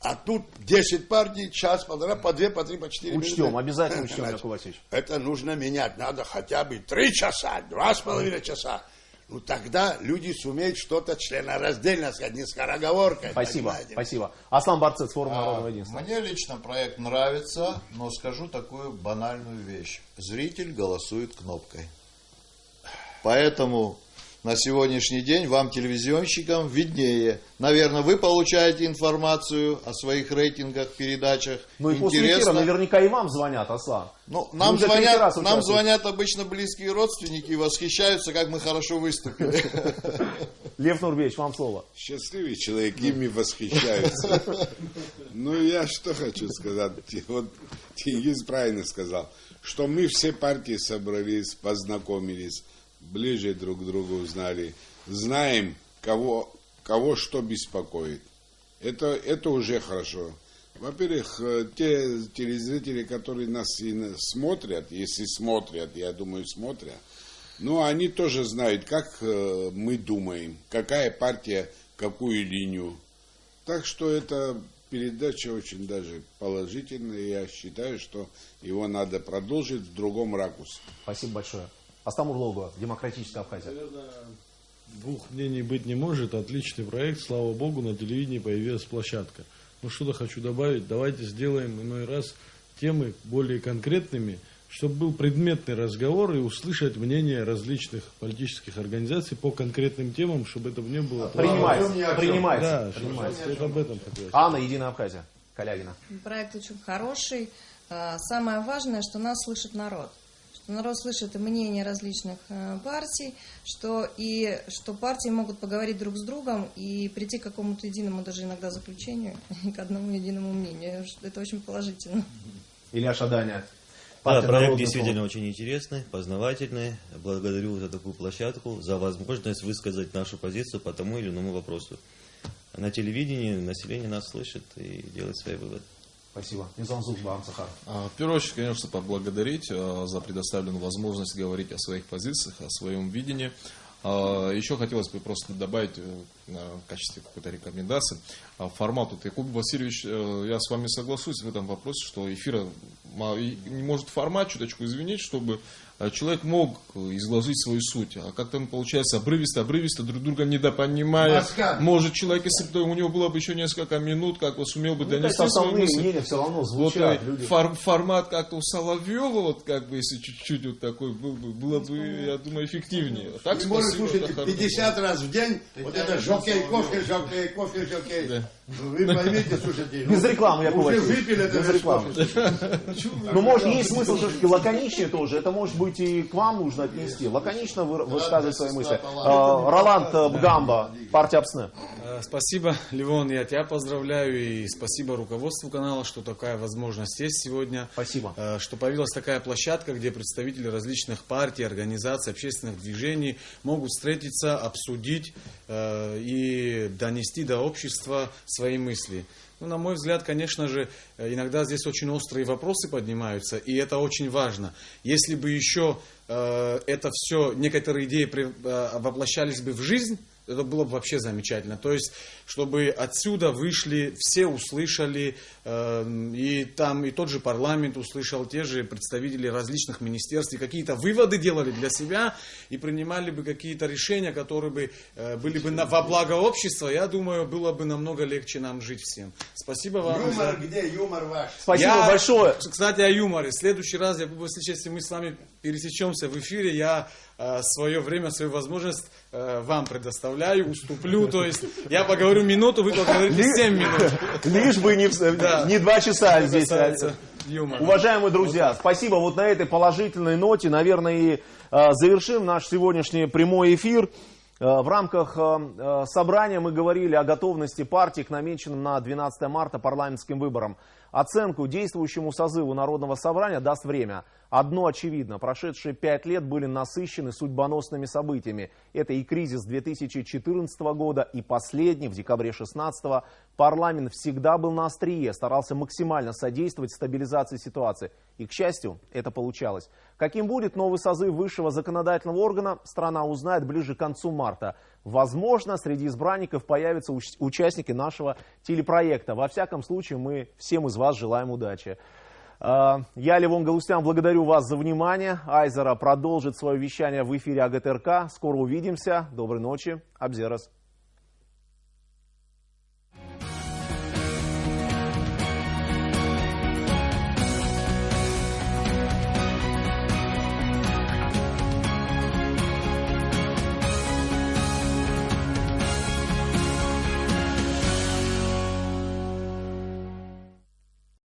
А тут 10 партий, час-полтора, по 2, по 3, по 4 минуты. Учтем, обязательно учтем, Яков Васильевич. Это нужно менять. Надо хотя бы 3 часа, 2,5 часа. ну тогда люди сумеют что-то членораздельно сказать, не скороговоркой. Спасибо, понимаете? спасибо. Аслан Барцец, форум Народного единства. Мне лично проект нравится, но скажу такую банальную вещь. Зритель голосует кнопкой. Поэтому на сегодняшний день вам, телевизионщикам, виднее. Наверное, вы получаете информацию о своих рейтингах, передачах. Ну и после эфира наверняка и вам звонят, Аслан. Ну, нам звонят обычно близкие родственники и восхищаются, как мы хорошо выступили. Лев Нурбеевич, вам слово. Счастливый человек, ими восхищаются. Ну, я что хочу сказать. Вот Тенгиз правильно сказал, что мы все партии собрались, познакомились, ближе друг к другу узнали, знаем, кого что беспокоит. Это уже хорошо. Во-первых, те телезрители, которые нас смотрят, если смотрят, я думаю, смотрят, но они тоже знают, как мы думаем, какая партия, какую линию. Так что эта передача очень даже положительная. Я считаю, что его надо продолжить в другом ракурсе. Спасибо большое. Астам Урлогова, Демократическая Абхазия. Наверное, двух мнений быть не может. Отличный проект. Слава богу, на телевидении появилась площадка. Ну, что-то хочу добавить. Давайте сделаем иной раз темы более конкретными, чтобы был предметный разговор и услышать мнение различных политических организаций по конкретным темам, чтобы это не было... Принимается. Да, принимается. Вот об этом хотелось. Анна, Единая Абхазия, Калягина. Проект очень хороший. Самое важное, что нас слышит народ. Что народ слышит мнения различных партий, что партии могут поговорить друг с другом и прийти к какому-то единому даже иногда заключению, к одному единому мнению. Это очень положительно. Илья Шаданя. Да, проект действительно очень интересный, познавательный. Благодарю за такую площадку, за возможность высказать нашу позицию по тому или иному вопросу. На телевидении население нас слышит и делает свои выводы. Спасибо. В первую очередь, конечно, поблагодарить за предоставленную возможность говорить о своих позициях, о своем видении. Еще хотелось бы просто добавить в качестве какой-то рекомендации формат. Якуб Васильевич, я с вами соглашусь в этом вопросе, что эфира не может формат чуточку изменить, чтобы человек мог изложить свою суть. А как там получается обрывисто, друг друга недопонимая. Может человек, если бы у него было бы еще несколько минут, как бы сумел бы донести свою мысль. Все равно звучат, вот, формат как-то у Соловьева, вот как бы если чуть-чуть вот такой был бы, было бы, я думаю, эффективнее. Так, тем более, слушайте, 50 раз в день, вот это жокей, кофе, жокей. Да. Вы поймите, слушайте. Без рекламы, я уже выпили это. Без рекламы. Ну, может, есть смысл все-таки лаконичнее тоже. Это, может быть, и к вам нужно отнести. Лаконично высказывать свои мысли. Роланд Бгамба, партия АПСН. Спасибо, Левон, я тебя поздравляю. И спасибо руководству канала, что такая возможность есть сегодня. Спасибо. Что появилась такая площадка, где представители различных партий, организаций, общественных движений могут встретиться, обсудить и донести до общества свои мысли. Ну, на мой взгляд, конечно же, иногда здесь очень острые вопросы поднимаются, и это очень важно. Если бы еще это все, некоторые идеи воплощались бы в жизнь, это было бы вообще замечательно. То есть, чтобы отсюда вышли, все услышали, и там и тот же парламент услышал, те же представители различных министерств, и какие-то выводы делали для себя, и принимали бы какие-то решения, которые бы были бы во благо общества. Я думаю, было бы намного легче нам жить всем. Спасибо вам. Юмор где? Юмор ваш. Спасибо большое. Кстати, о юморе. В следующий раз, если мы с вами пересечемся в эфире, я свое время, свою возможность вам предоставляю, уступлю. То есть я поговорю минуту, вы поговорите 7 минут. Лишь бы не 2 часа здесь. Юмор. Уважаемые друзья, спасибо. Вот на этой положительной ноте, наверное, и завершим наш сегодняшний прямой эфир. В рамках собрания мы говорили о готовности партии к намеченным на 12 марта парламентским выборам. Оценку действующему созыву Народного собрания даст время. Одно очевидно, прошедшие 5 лет были насыщены судьбоносными событиями. Это и кризис 2014 года, и последний, в декабре 2016. Парламент всегда был на острие, старался максимально содействовать стабилизации ситуации. И, к счастью, это получалось. Каким будет новый созыв высшего законодательного органа, страна узнает ближе к концу марта. Возможно, среди избранников появятся участники нашего телепроекта. Во всяком случае, мы всем из вас желаем удачи. Я, Левон Галустян, благодарю вас за внимание. Айзера продолжит свое вещание в эфире АГТРК. Скоро увидимся. Доброй ночи. Абзерас.